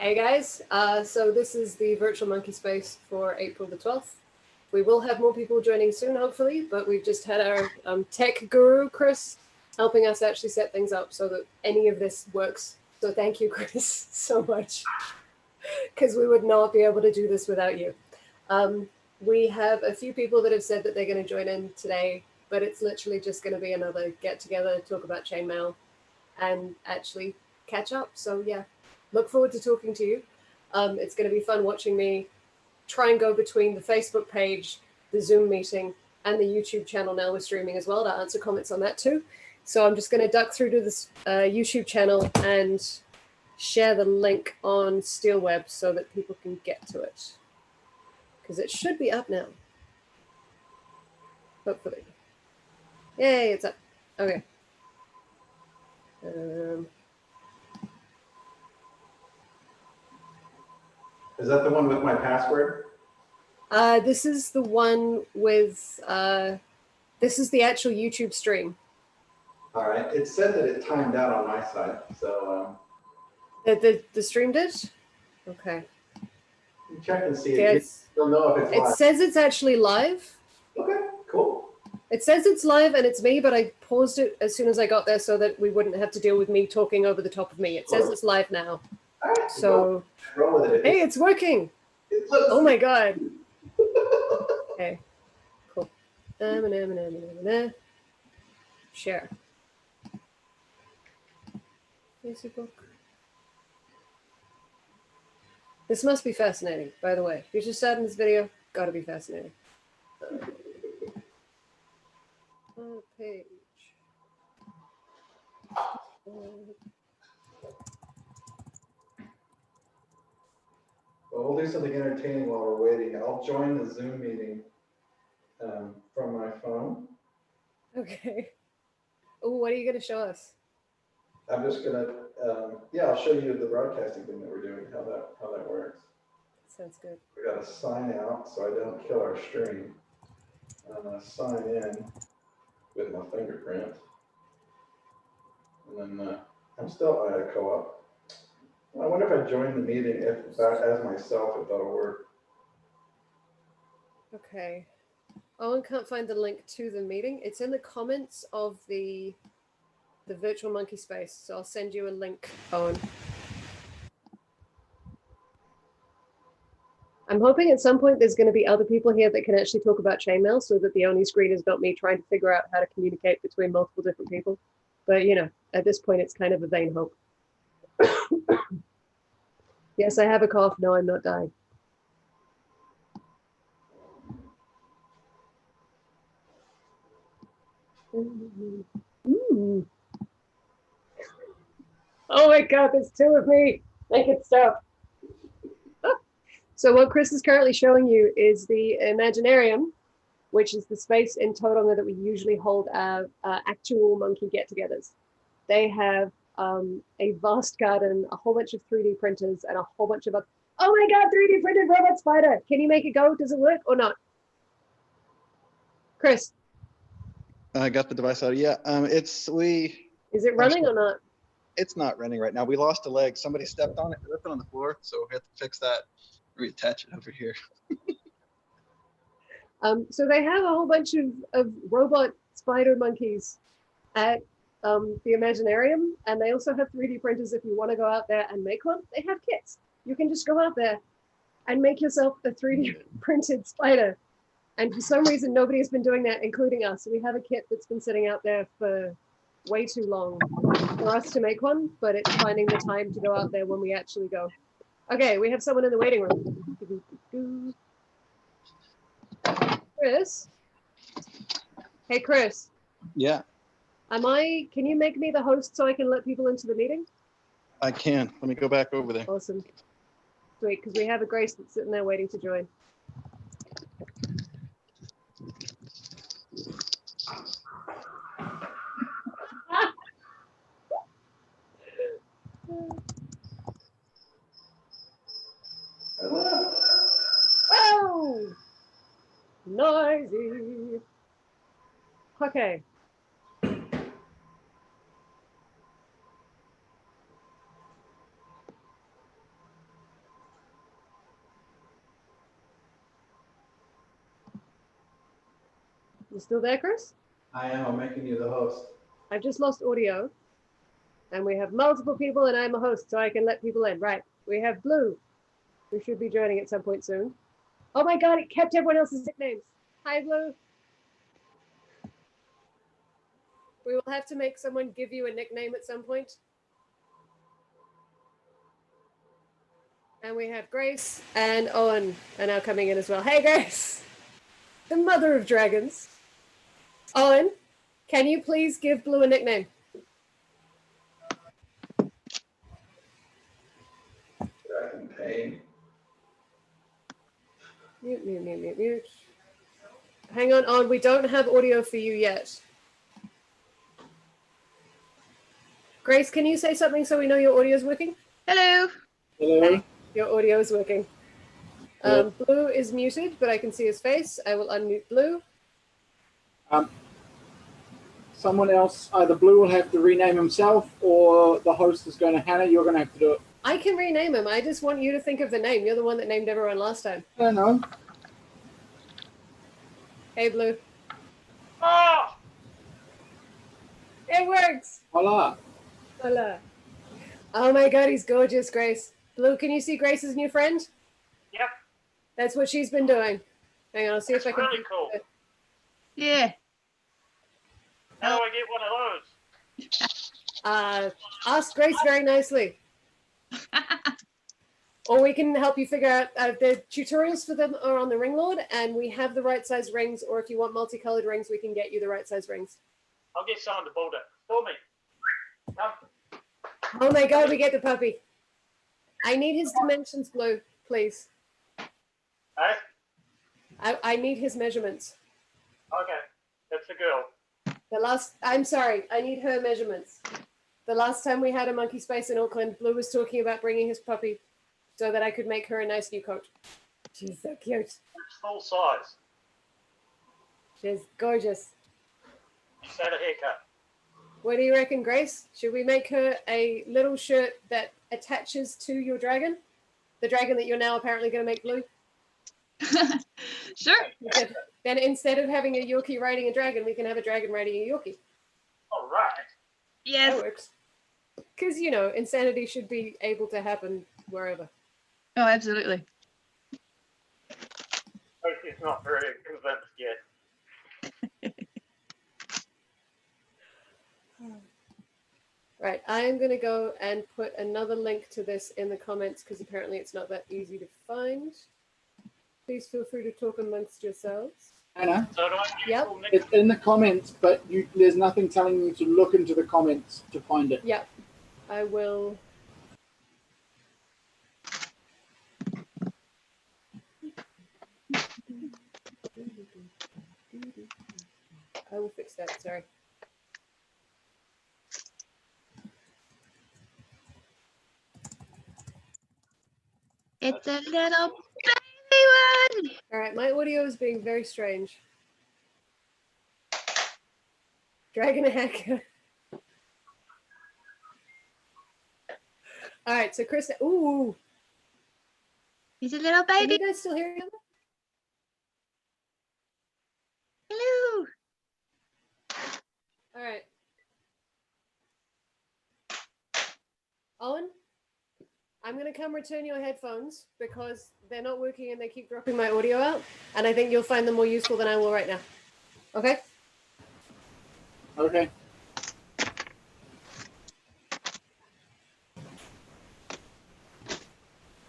Hey guys, so this is the virtual monkey space for April the 12th. We will have more people joining soon, hopefully, but we've just had our tech guru, Chris, helping us actually set things up so that any of this works. So thank you, Chris, so much, because we would not be able to do this without you. We have a few people that have said that they're going to join in today, but it's literally just going to be another get-together, talk about Chainmaille, and actually catch up. So yeah, look forward to talking to you. It's going to be fun watching me try and go between the Facebook page, the Zoom meeting, and the YouTube channel. Now we're streaming as well to answer comments on that too. So I'm just going to duck through to this YouTube channel and share the link on SteelWeb so that people can get to it. Because it should be up now. Hopefully. Yay, it's up. Okay. Is that the one with my password? This is the one with, this is the actual YouTube stream. All right. It said that it timed out on my side, so. The stream did? Okay. You check and see. Yeah, You'll know if it's live. It says it's actually live. Okay, cool. It says it's live and it's me, but I paused it as soon as I got there so that we wouldn't have to deal with me talking over the top of me. It says it's live now. All right, so, roll with it. Hey, it's working. Oh my God. Okay, cool. Share. Facebook. This must be fascinating, by the way. If you're just starting this video, gotta be fascinating. Page. Well, we'll do something entertaining while we're waiting. I'll join the Zoom meeting from my phone. Okay. Oh, what are you going to show us? I'm just going to, yeah, I'll show you the broadcasting thing that we're doing, how that works. Sounds good. We got to sign out so I don't kill our stream. I'm going to sign in with my fingerprint. And then I'm still at a co-op. I wonder if I join the meeting as myself, if that'll work. Okay. Owen can't find the link to the meeting. It's in the comments of the virtual monkey space. So I'll send you a link, Owen. I'm hoping at some point there's going to be other people here that can actually talk about Chainmaille so that the only screen is not me trying to figure out how to communicate between multiple different people. But, you know, at this point, it's kind of a vain hope. Yes, I have a cough. No, I'm not dying. Ooh. Oh my God, there's two of me. Make it stop. So what Chris is currently showing you is the Imaginarium, which is the space in Tauranga that we usually hold our actual monkey get-togethers. They have a vast garden, a whole bunch of 3D printers, and a whole bunch of other. Oh my God, 3D printed robot spider. Can you make it go? Does it work or not? Chris. I got the device out. Yeah, Is it running or not? It's not running right now. We lost a leg. Somebody stepped on it, ripped it on the floor, so we have to fix that, reattach it over here. So they have a whole bunch of robot spider monkeys at the Imaginarium, and they also have 3D printers if you want to go out there and make one. They have kits. You can just go out there and make yourself a 3D printed spider. And for some reason, nobody has been doing that, including us. We have a kit that's been sitting out there for way too long for us to make one, but it's finding the time to go out there when we actually go. Okay, we have someone in the waiting room. Chris? Hey, Chris. Yeah. Can you make me the host so I can let people into the meeting? I can. Let me go back over there. Awesome. Sweet, because we have a Grace that's sitting there waiting to join. Oh! Noisy. Okay. You still there, Chris? I am. I'm making you the host. I've just lost audio. And we have multiple people and I'm a host, so I can let people in. Right. We have Blue, who should be joining at some point soon. Oh my God, it kept everyone else's nicknames. Hi, Blue. We will have to make someone give you a nickname at some point. And we have Grace and Owen are now coming in as well. Hey, Grace, the mother of dragons. Owen, can you please give Blue a nickname? Dragon Pain. Mute, mute, mute, mute, mute. Hang on, Owen, we don't have audio for you yet. Grace, can you say something so we know your audio is working? Hello. Hello. Your audio is working. Hello. Blue is muted, but I can see his face. I will unmute Blue. Someone else, either Blue will have to rename himself, or the host is going to, Hannah, you're going to have to do it. I can rename him. I just want you to think of the name. You're the one that named everyone last time. I don't know. Hey, Blue. Oh! It works. Voila. Voila. Oh my God, he's gorgeous, Grace. Blue, can you see Grace's new friend? Yep, That's what she's been doing. Hang on, I'll see that's if I can. really cool. Yeah. How do I get one of those? Ask Grace very nicely. Or we can help you figure out, the tutorials for them are on the Ring Lord, and we have the right size rings, or if you want multicolored rings, we can get you the right size rings. I'll get someone to build it for me. Come. Oh my God, we get the puppy. I need his dimensions, Blue, please. Hey? I need his measurements. Okay, that's the girl. I'm sorry, I need her measurements. The last time we had a monkey space in Auckland, Blue was talking about bringing his puppy so that I could make her a nice new coat. She's so cute. It's full size. She's gorgeous. She's had a haircut. What do you reckon, Grace? Should we make her a little shirt that attaches to your dragon? The dragon that you're now apparently going to make blue? Sure. Then instead of having a Yorkie riding a dragon, we can have a dragon riding a Yorkie. All right. That Yes. works. Because, you know, insanity should be able to happen wherever. Oh, absolutely. Oh, she's not very convinced yet. Right, I am going to go and put another link to this in the comments because apparently it's not that easy to find. Please feel free to talk amongst yourselves. Hannah, So do I get Yep. full next? it's in the comments, but there's nothing telling you to look into the comments to find it. Yep, I will. I will fix that, sorry. It's a little baby one. All right, my audio is being very strange. Dragon hacker. All right, so Chris, ooh, He's a little can baby. you guys still hear each other? Hello. All right. Owen, I'm going to come return your headphones because they're not working and they keep dropping my audio out. And I think you'll find them more useful than I will right now. Okay? Okay.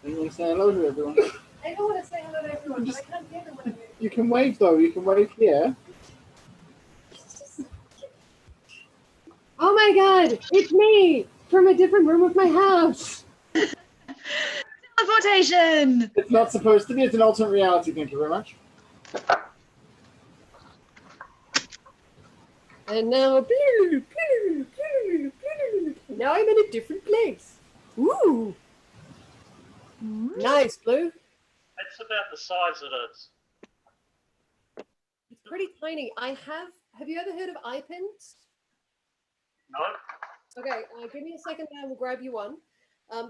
You want to say hello to everyone? I don't want to say hello to everyone, but I can't hear them when I'm You can wave though. You can wave here. Oh my God, it's me from a different room of my house. Teleportation. It's not supposed to be. It's an alternate reality. Thank you very much. And now, blue, blue, blue, blue. Now I'm in a different place. Ooh, nice, Blue. That's about the size it is. It's pretty tiny. Have you ever heard of eye pins? No? Okay, give me a second and I will grab you one.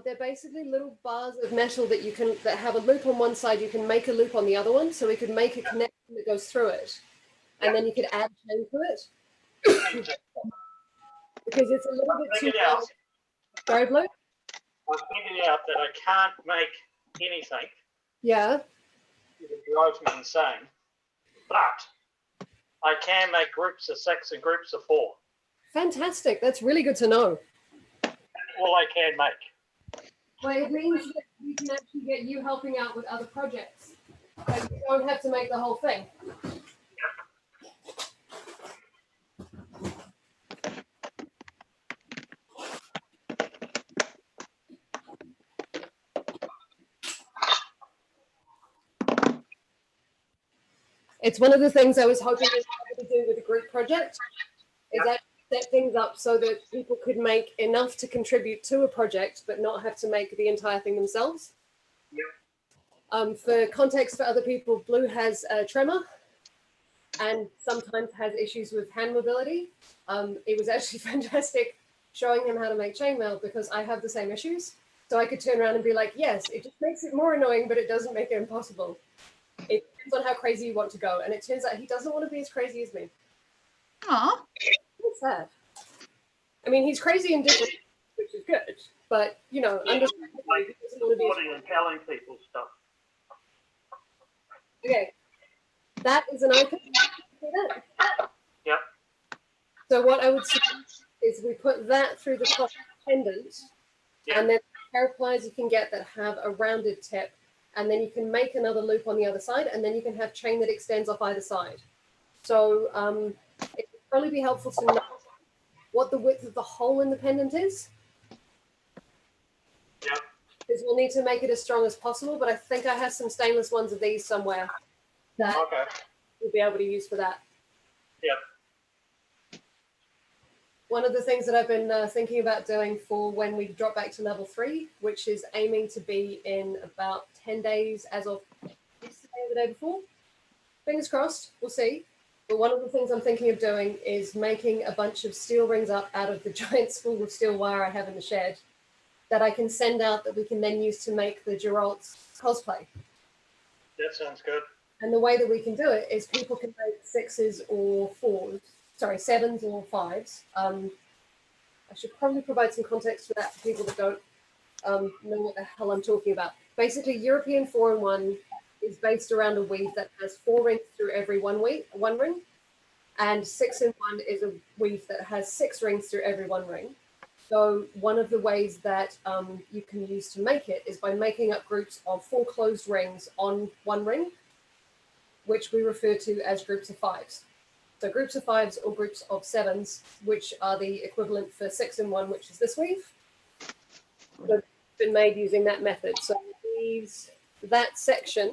They're basically little bars of metal that have a loop on one side. You can make a loop on the other one, so we could make a connection that goes through it. and then you could add chain to it. Because it's a little bit too figured out. Sorry, Blue? I figured out that I can't make anything. Yeah. It drives me insane. But I can make groups of 6 and groups of 4. Fantastic. That's really good to know. That's all I can make. Well, it means that we can actually get you helping out with other projects. Like, you don't have to make the whole thing. It's one of the things I was hoping to do with the group project, is that set things up so that people could make enough to contribute to a project, but not have to make the entire thing themselves. For context for other people, Blue has a tremor and sometimes has issues with hand mobility. It was actually fantastic showing him how to make chainmail because I have the same issues. So I could turn around and be like, yes, it just makes it more annoying, but it doesn't make it impossible. It depends on how crazy you want to go. And it turns out he doesn't want to be as crazy as me. Aw. What's that? I mean, he's crazy and different, which is good. But, you know, understandably, he doesn't want to be as Recording and telling people stuff. Okay, that is an icon. Yep. So what I would suggest is we put that through the top pendant, Yep. and then pair of pliers you can get that have a rounded tip, and then you can make another loop on the other side, and then you can have chain that extends off either side. So it would probably be helpful to know what the width of the hole in the pendant is. Yep. Because we'll need to make it as strong as possible, but I think I have some stainless ones of these somewhere that Okay. we'll be able to use for that. Yep. One of the things that I've been thinking about doing for when we drop back to level 3, which is aiming to be in about 10 days as of yesterday or the day before. Fingers crossed, we'll see. But one of the things I'm thinking of doing is making a bunch of steel rings up out of the giant spool of steel wire I have in the shed that I can send out that we can then use to make the Geralt's cosplay. That sounds good. And the way that we can do it is people can make 6s or 4s, sorry, 7s or 5s. I should probably provide some context for that for people that don't know what the hell I'm talking about. Basically, European 4-in-1 is based around a weave that has 4 rings through every one ring, and 6-in-1 is a weave that has 6 rings through every one ring. So one of the ways that you can use to make it is by making up groups of 4 closed rings on one ring, which we refer to as groups of 5s. So groups of 5s or groups of 7s, which are the equivalent for 6-in-1, which is this weave. They've been made using that method. So that section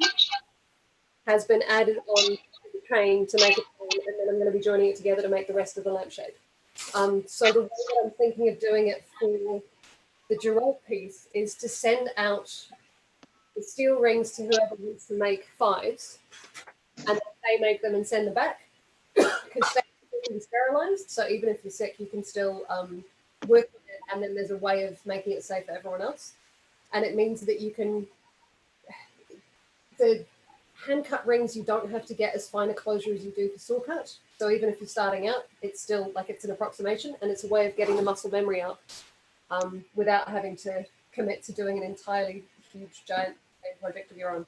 has been added on to the train to make it, and then I'm going to be joining it together to make the rest of the lampshade. So the way that I'm thinking of doing it for the Geralt piece is to send out the steel rings to whoever wants to make 5s, and then they make them and send them back. Because they can be sterilized, so even if you're sick, you can still work with it, and then there's a way of making it safe for everyone else. And it means that you can, the hand cut rings, you don't have to get as fine a closure as you do for saw cut. So even if you're starting out, it's still like it's an approximation, and it's a way of getting the muscle memory out without having to commit to doing an entirely huge, giant project of your own.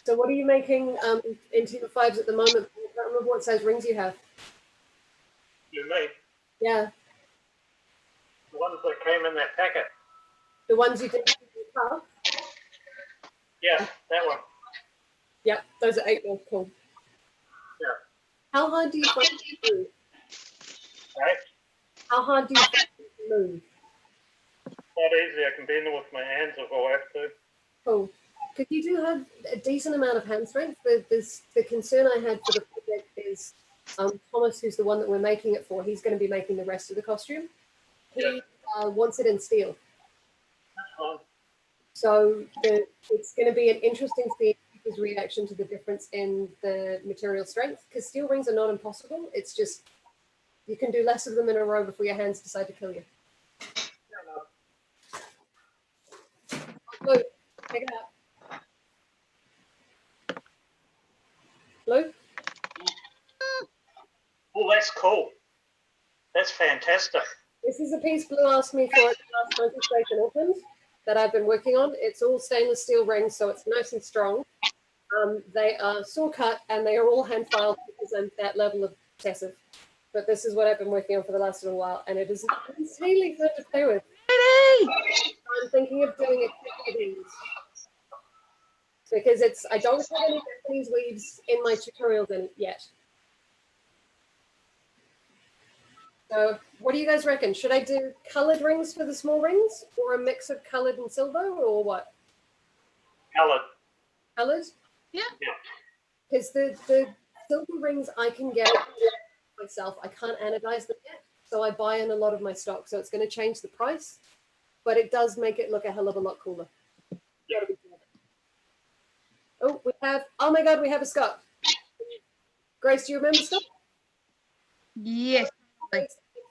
So what are you making in Team of 5s at the moment? I can't remember what size rings you have. You me. Yeah, The ones that came in that packet. the ones you did in the car. Yeah, that one. Yep, those are 8 mil. Cool. Yeah. How hard do you find to move? Right? How hard do you find to move? Not easy. I can bend it with my hands if I have to. Cool. Because you do have a decent amount of hand strength. The concern I had for the project is Thomas, who's the one that we're making it for, he's going to be making the rest of the costume. He wants it in steel. That's fine. So it's going to be an interesting thing, his reaction to the difference in the material strength, because steel rings are not impossible. It's just you can do less of them in a row before your hands decide to kill you. Fair enough. Blue, pick it up. Blue? Oh, that's cool. That's fantastic. This is a piece Blue asked me for at the last Monkey Space in Auckland that I've been working on. It's all stainless steel rings, so it's nice and strong. They are saw cut and they are all hand filed because I'm that level of obsessive. But this is what I've been working on for the last little while, and it is insanely fun to play with. I'm thinking of doing it with these because I don't have any Japanese weaves in my tutorials yet. So what do you guys reckon? Should I do colored rings for the small rings, or a mix of colored and silver, or what? Coloured. Colored? Yeah. Because the silver rings I can get myself. I can't anodize them yet, so I buy in a lot of my stock. So it's going to change the price, but it does make it look a hell of a lot cooler. Oh, oh my God, we have a Scott. Grace, do you remember Scott? Yes.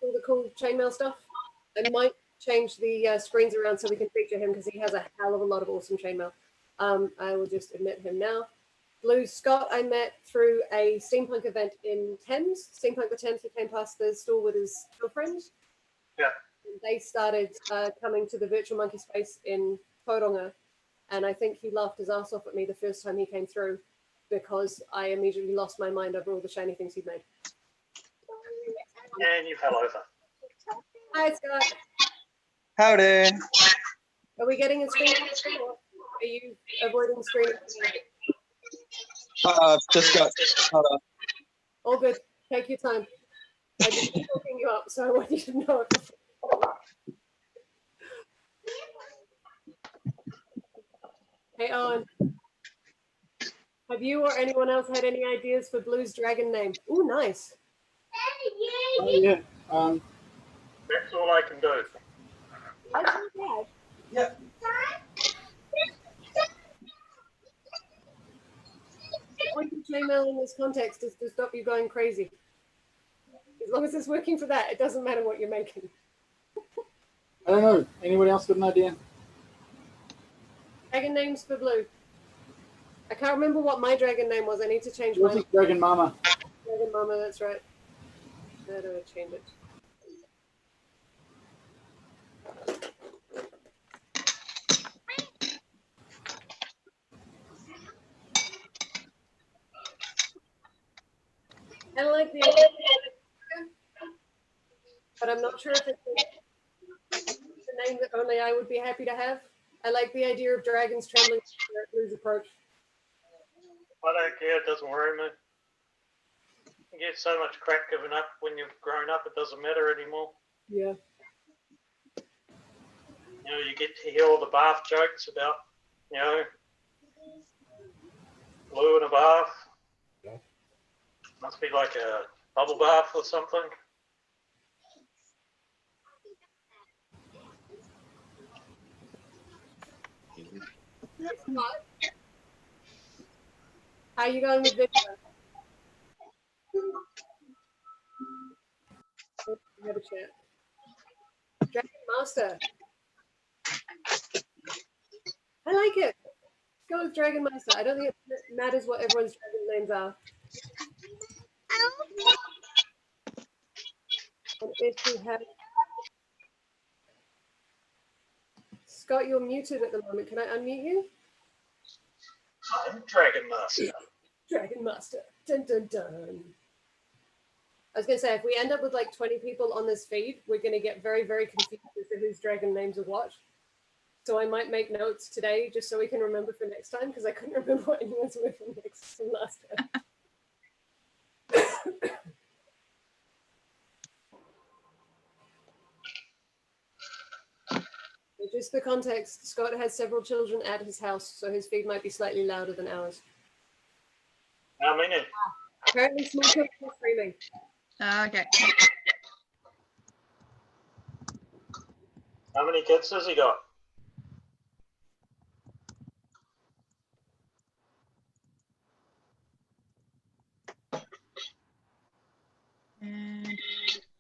All the cool chainmail stuff. I might change the screens around so we can feature him because he has a hell of a lot of awesome chainmail. I will just admit him now. Blue Scott I met through a steampunk event in Thames. Steampunk the Thames, who came past the store with his girlfriend. Yeah. And they started coming to the virtual monkey space in Tauranga, and I think he laughed his ass off at me the first time he came through because I immediately lost my mind over all the shiny things he'd made. And you fell over. Hi, Scott. Howdy. Are we getting a screen? Or are you avoiding screen? Just got All good. Take your time. I just been hooking you up, so I want you to know it. Hey, Owen. Have you or anyone else had any ideas for Blue's dragon name? Ooh, nice. Oh, yeah. That's all I can do. Yep. The point of chainmail in this context is to stop you going crazy. As long as it's working for that, it doesn't matter what you're making. I don't know. Anybody else got an idea? Dragon names for Blue. I can't remember what my dragon name was. I need to change It mine. wasn't Dragon Mama. Dragon Mama, that's right. How do I change it? I like the idea, but I'm not sure if it's the name that only I would be happy to have. I like the idea of dragons trembling at Blue's approach. I don't care. It doesn't worry me. You get so much crap given up when you've grown up, it doesn't matter anymore. Yeah. You know, you get to hear all the bath jokes about, you know, Blue in a bath. Must be like a bubble bath or something. How are you going with this? Have a chat. Dragon Master. I like it. Go with Dragon Master. I don't think it matters what everyone's dragon names are. And if we have Scott, you're muted at the moment. Can I unmute you? I'm Dragon Master. Dragon Master. Dun dun dun. I was going to say, if we end up with like 20 people on this feed, we're going to get very, very confused as to whose dragon names are what. So I might make notes today just so we can remember for next time, because I couldn't remember what anyone's were from last time. Just for context, Scott has several children at his house, so his feed might be slightly louder than ours. How many? Apparently small children are screaming. Okay. How many kids has he got?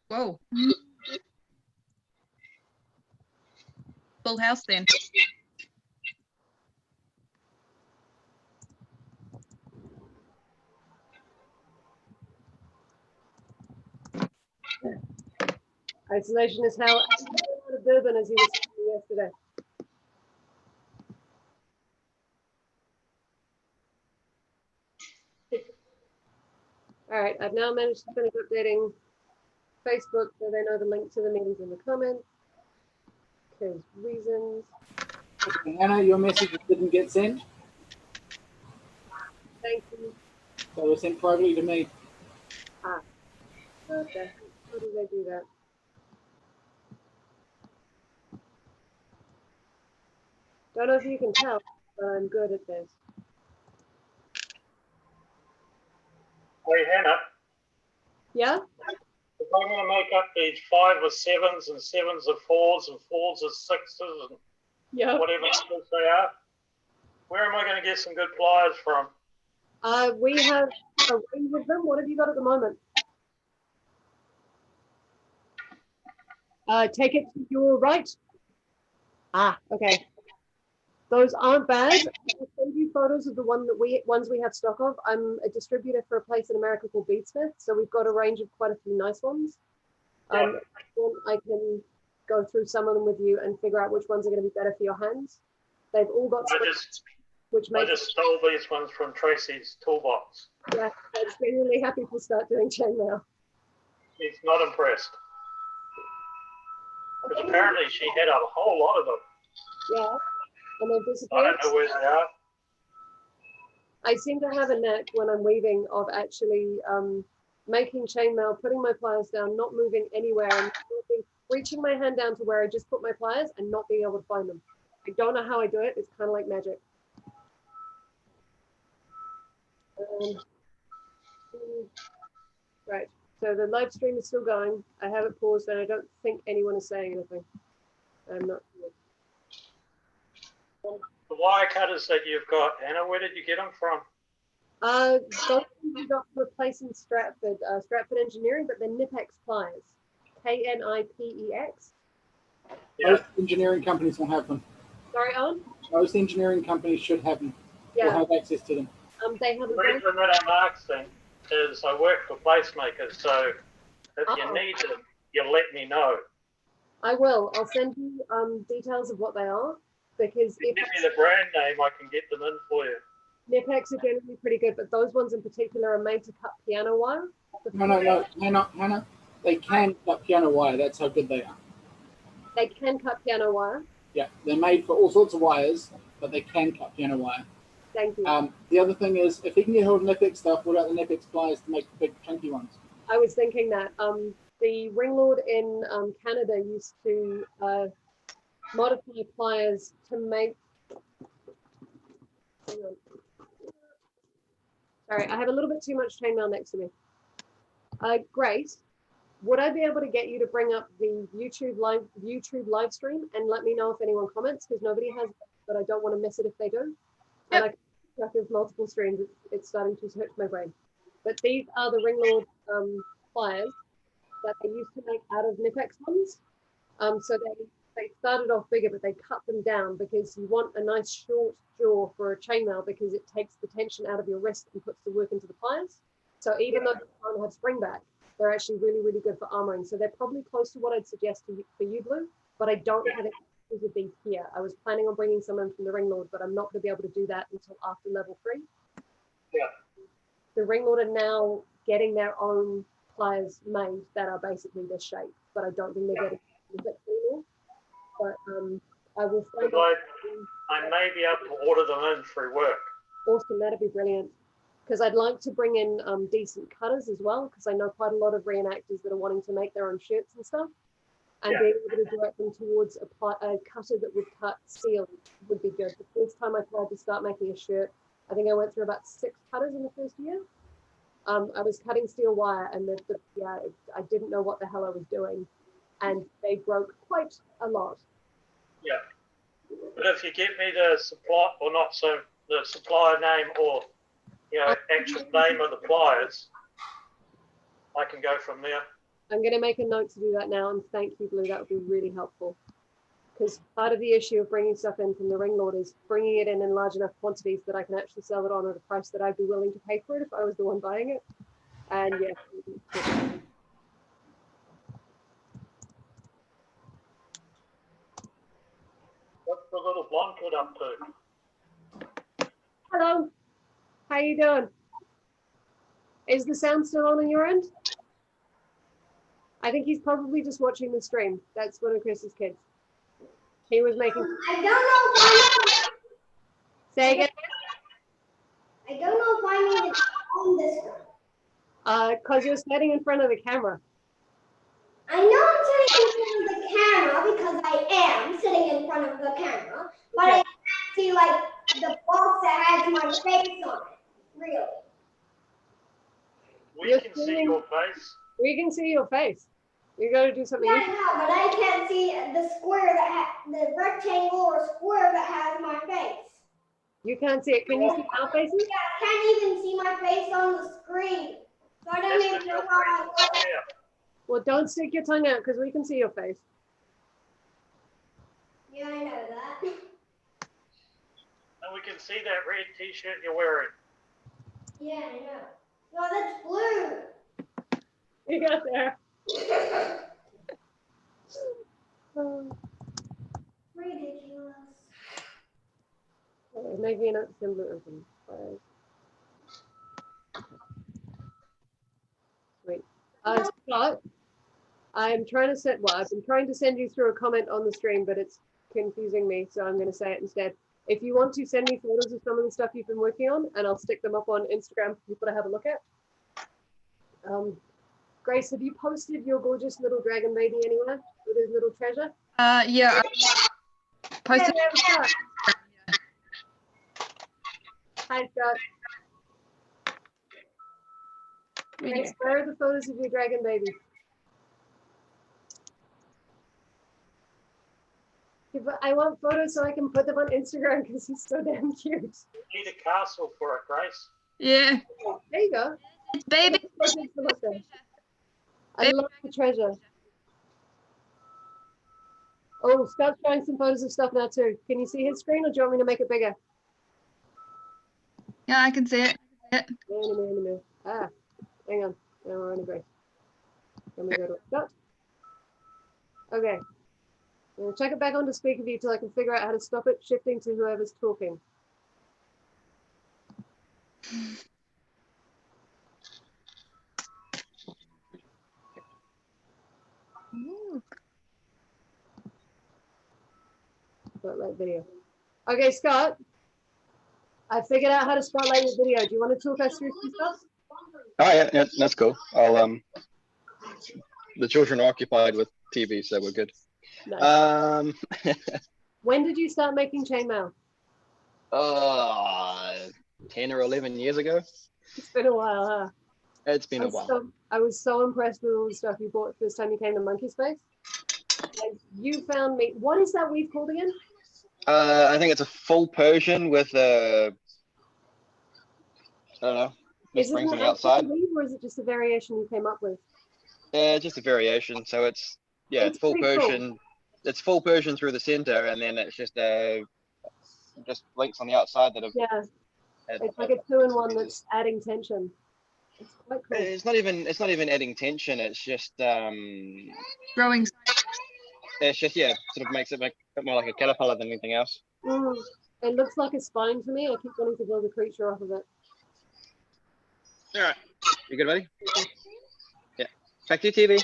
Whoa. Full house then. Isolation is hell. Out of Durban, as he was saying yesterday. All right, I've now managed to finish updating Facebook so they know the link to the meetings in the comments. Because reasons. Hannah, your message didn't get sent, Thank you. so it was sent privately to me. Okay. How do they do that? Don't know if you can tell, but I'm good at this. Hey, Hannah, Yeah? if I'm going to make up these 5 or 7s and 7s of 4s and 4s of 6s and Yeah. whatever numbers they are, where am I going to get some good pliers from? We have a range of them. What have you got at the moment? Take it to your right. Ah, okay. Those aren't bad. I'll send you photos of the ones we have stock of. I'm a distributor for a place in America called Beadsmith, so we've got a range of quite a few nice ones. I can go through some of them with you and figure out which ones are going to be better for your hands. They've all got I just stole these ones from Tracy's toolbox. Yeah, I'm genuinely happy to start doing chainmail. She's not impressed. Because apparently she had a whole lot of them. Yeah, and they've I disappeared. don't know where they are. I seem to have a knack when I'm weaving of actually making chainmail, putting my pliers down, not moving anywhere, and reaching my hand down to where I just put my pliers and not being able to find them. I don't know how I do it. It's kind of like magic. Right. So the live stream is still going. I have it paused, and I don't think anyone is saying anything. I'm not sure. The wire cutters that you've got, Anna, where did you get them from? Those we got from a place in Stratford, Stratford Engineering, but they're Knipex pliers. Knipex. Yeah. Most engineering companies will have them. Sorry, Owen? Most engineering companies should have them. Or Yeah. have access to them. They have The a very reason that I'm asking is I work for placemakers, so if you need them, you let me know. I will. I'll send you details of what they are, because If you give me the brand name, I can get them in for you. Knipex are generally pretty good, but those ones in particular are made to cut piano wire. No, Hannah. They can cut piano wire. That's how good they are. They can cut piano wire. Yeah, they're made for all sorts of wires, but they can cut piano wire. Thank you. The other thing is, if you can get hold of Knipex stuff, what about the Knipex pliers to make the big chunky ones? I was thinking that the ringlord in Canada used to modify pliers to make. Hang on. Sorry, I have a little bit too much chainmail next to me. Grace, would I be able to get you to bring up the YouTube live stream and let me know if anyone comments, because nobody has, but I don't want to miss it if they do. Yep. And I keep track of multiple streams. It's starting to hurt my brain. But these are the ringlord pliers that they used to make out of Knipex ones. So they started off bigger, but they cut them down because you want a nice short jaw for a chainmail, because it takes the tension out of your wrist and puts the work into the pliers. So even though they don't have spring back, they're actually really, really good for armoring. So they're probably close to what I'd suggest for you, Blue, but I don't have any of these here. I was planning on bringing some in from the ringlord, but I'm not going to be able to do that until after level 3. Yeah. The ringlord are now getting their own pliers made that are basically this shape, but I don't think they're getting it anymore. But I will find out. I may be able to order them in through work. Awesome, that'd be brilliant. Because I'd like to bring in decent cutters as well, because I know quite a lot of reenactors that are wanting to make their own shirts and stuff. And being able to direct them towards a cutter that would cut steel would be good. The first time I tried to start making a shirt, I think I went through about 6 cutters in the first year. I was cutting steel wire, and I didn't know what the hell I was doing, and they broke quite a lot. Yeah. But if you give me the supply, or not so, the supplier name or, actual name of the pliers, I can go from there. I'm going to make a note to do that now, and thank you, Blue. That would be really helpful. Because part of the issue of bringing stuff in from the ringlord is bringing it in large enough quantities that I can actually sell it on at a price that I'd be willing to pay for it if I was the one buying it. And yeah. the little blonde kid up to? Hello. How you doing? Is the sound still on your end? I think he's probably just watching the stream. That's one of Chris's kids. He was making. I don't know if Say again. I don't know if I need to own this one. Because you're standing in front of the camera. I know I'm sitting in front of the camera because I am sitting in front of the camera, but I can't see like the box that has my face on it. Really. We You're can see seeing- your face. We can see your face. You got to do something. Yeah, I know, but I can't see the square the rectangle or square that has my face. You can't see it. Can you see our faces? Yeah, I can't even see my face on the screen. So I don't Yes, even but know your how face I is got it. there. Well, don't stick your tongue out because we can see your face. Yeah, I know that. And we can see that red t-shirt you're wearing. Yeah, I know. No, that's blue. You got there. Oh, Ridiculous. maybe not similar. Wait. Scott, I'm trying to set. Well, I've been trying to send you through a comment on the stream, but it's confusing me, so I'm going to say it instead. If you want to send me photos of some of the stuff you've been working on, and I'll stick them up on Instagram for people to have a look at. Grace, have you posted your gorgeous little dragon baby anywhere with his little treasure? Yeah. I posted. Hey, Scott. Hi, Scott. Grace, where are the photos of your dragon baby? Yeah, but I want photos so I can put them on Instagram because he's so damn cute. Need a castle for it, Grace. Yeah. There you go. It's baby. I love the treasure. Oh, Scott's showing some photos of stuff now too. Can you see his screen or do you want me to make it bigger? Yeah, I can see it. Ah, hang on. Now we're on a break. Then we go to Scott. Okay. I'm gonna check it back onto speaker view till I can figure out how to stop it shifting to whoever's talking. Ooh. Spotlight video. Okay, Scott. I figured out how to spotlight your video. Do you want to talk us through some stuff? Oh yeah, that's cool. I'll the children are occupied with TV, so we're good. Nice. When did you start making chainmail? 10 or 11 years ago. It's been a while, huh? It's been a while. I was so impressed with all the stuff you bought first time you came to Monkey Space. And you found me. What is that weave called again? I think it's a full Persian with I don't know, Is it springs an on the outside. weave or is it just a variation you came up with? Just a variation. So it's It's full pretty cool. Persian. It's full Persian through the center, and then it's just links on the outside that have. Yeah, it's like a 2-in-1 that's adding tension. It's quite cool. It's not even adding tension. It's just Growing. it's just sort of makes it a bit more like a caterpillar than anything else. It looks like a spine to me. I keep wanting to build a creature off of it. All right, you good, buddy? Yeah. Back to your TV.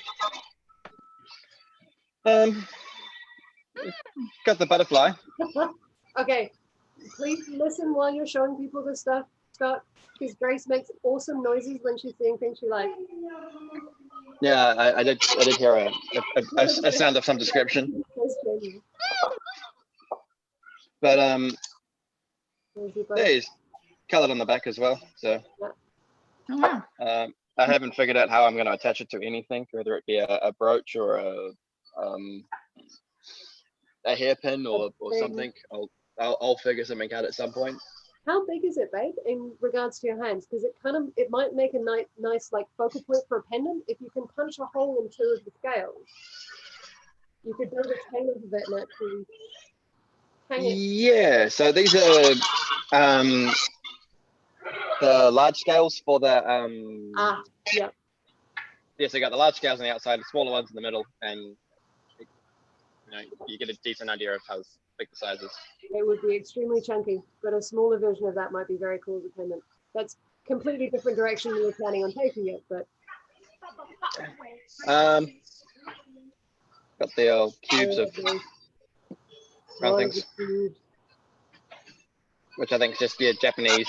Got the butterfly. Okay, please listen while you're showing people this stuff, Scott, because Grace makes awesome noises when she's seeing things she likes. Yeah, I did hear a sound of some description. But there's colored on the back as well. So Oh, wow. I haven't figured out how I'm going to attach it to anything, whether it be a brooch or a hairpin or something. I'll figure something out at some point. How big is it, babe, in regards to your hands? Because it might make a nice like focal point for a pendant if you can punch a hole in 2 of the scales. You could build a chain off of it and actually hang it. Yeah, so these are the large scales for the Yeah. Yeah, so you got the large scales on the outside, the smaller ones in the middle, and you get a decent idea of big the size is. It would be extremely chunky, but a smaller version of that might be very cool as a pendant. That's completely different direction we were planning on taking it, but Got the old cubes of round things, which I think is just Japanese.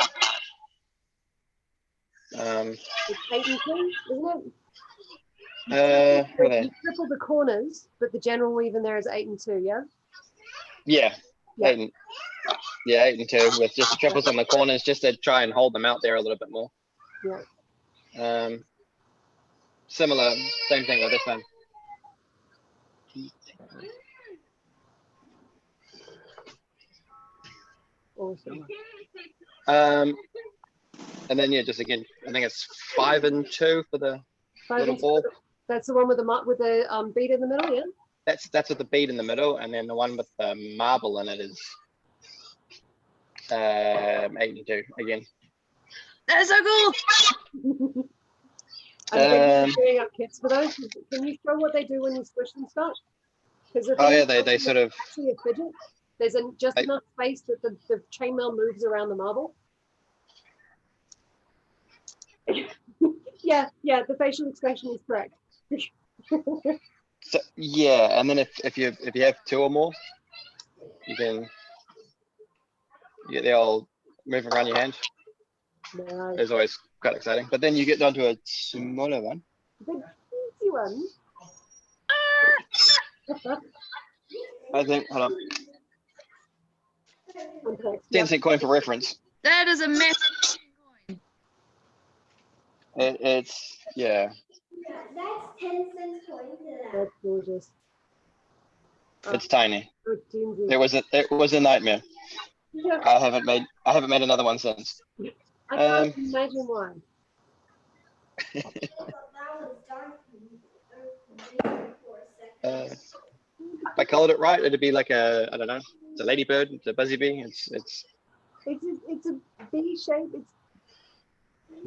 It's 8 and 2, isn't it? What are they? You triple the corners, but the general weave in there is 8 and 2, yeah? Yeah, Yeah. 8 and 2 with just the triples on the corners, just to try and hold them out there a little bit more. Yeah. Similar, same thing with this one. Awesome. And then yeah, just again, I think it's 5 and 2 for the 5 little and 2. ball. That's the one with the bead in the middle, yeah? That's with the bead in the middle, and then the one with the marble in it is 8 and 2 again. That is so cool. I'm doing up kits for those. Can you show what they do when you squish them start? Oh yeah, they sort of actually a fidget. There's just enough space that the chainmail moves around the marble. yeah, the facial expression is correct. So, yeah, and then if you have 2 or more, you get the old moving around your hand. Nice. It's always quite exciting. But then you get down to a smaller one. The easy one. I think, hold on. Okay. 10-cent coin for reference. That is a massive coin. It's yeah. Yeah, that's 10 cents coin to that. That's gorgeous. It's tiny. Oh, teensy. It was a nightmare. Yeah. I haven't made another one since. I can't imagine why. That was dark for a second. If I colored it right, it'd be like I don't know, it's a ladybird, it's a buzzy bee, it's It's a bee shape.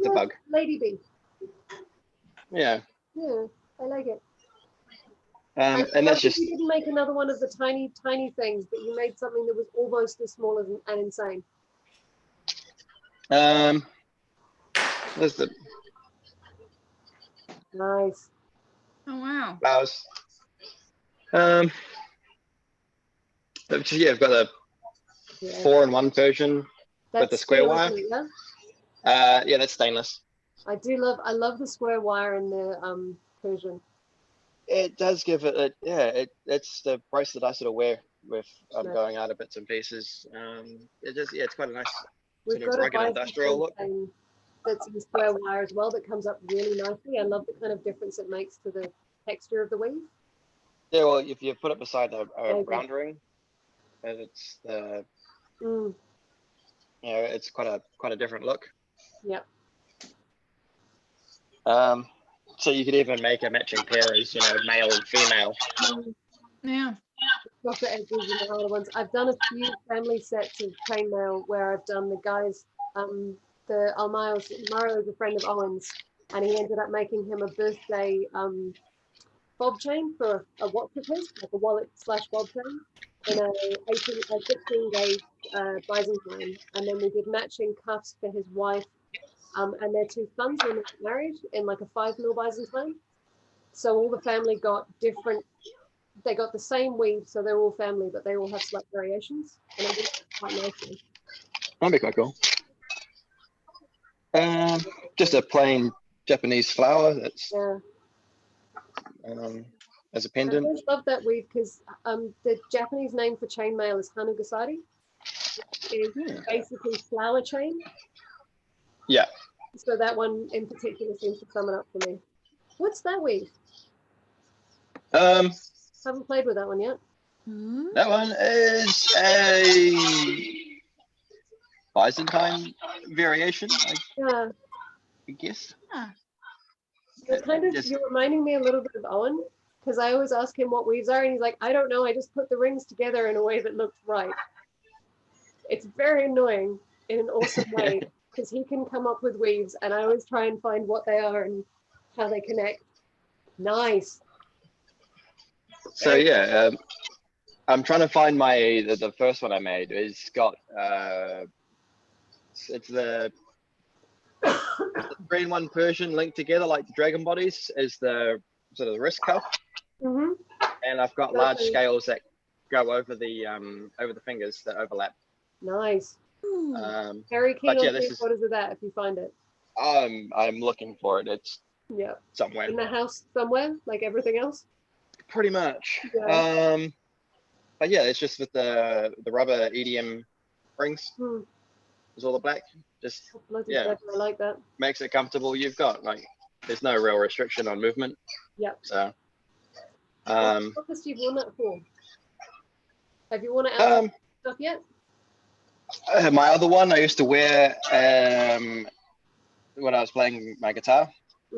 a bug. Lady bee. Yeah. Yeah, I like it. And that's just you didn't make another one of the tiny things, but you made something that was almost as small as and insane. there's the Nice. Oh wow. flowers. But yeah, I've got a 4-in-1 version with the square wire. Yeah? Yeah, that's stainless. I love the square wire in the Persian. It does give it it's the bracelet I sort of wear with Nice. going out of bits and pieces. It's quite a nice We've sort of got a rugged industrial look. chain that's in square wire as well that comes up really nicely. I love the kind of difference it makes to the texture of the weave. Yeah, well, if you put it beside a Okay. round ring, and it's Mm, it's quite a different look. yep. So you could even make a matching pair as male and female. Yeah. Lots of edges and the other ones. I've done a few family sets of chainmail where I've done the guys. Mario is a friend of Owen's, and he ended up making him a birthday bob chain for a watch of his, like a wallet/bob chain, in a 16 gauge Byzantine, and then we did matching cuffs for his wife and their 2 sons when they got married in like a 5mm Byzantine. So all the family got different. They got the same weave, so they're all family, but they all have slight variations, and it works quite nicely. That'd be quite cool. Just a plain Japanese flower that's Yeah. as a I pendant. always love that weave because the Japanese name for chainmail is hanugasari. Is basically flower chain. Yeah. So that one in particular seems to sum it up for me. What's that weave? Haven't played with that one yet. That one is a Byzantine variation, Yeah. I guess. You're reminding me a little bit of Owen, because I always ask him what weaves are, and he's like, I don't know, I just put the rings together in a way that looks right. It's very annoying in an awesome way, because he can come up with weaves, and I always try and find what they are and how they connect. Nice. So yeah, I'm trying to find the first one I made. It's got it's the 3-in-1 Persian linked together like the dragon bodies is the sort of the wrist cuff, Mm-hmm. and I've got large scales that go over the fingers that overlap. Nice. Um, Very keen but on yeah, this seeing is photos of that if you find it. I'm looking for it. It's Yeah. somewhere. In the house somewhere, like everything else. Pretty much. Yeah. But yeah, it's just with the rubber EDM rings. Hmm. It's all the black. Just Bloody yeah. clever, I like that. makes it comfortable. You've got like there's no real restriction on movement. Yep. So What has you worn that for? Have you worn it out stuff yet? my other one I used to wear when I was playing my guitar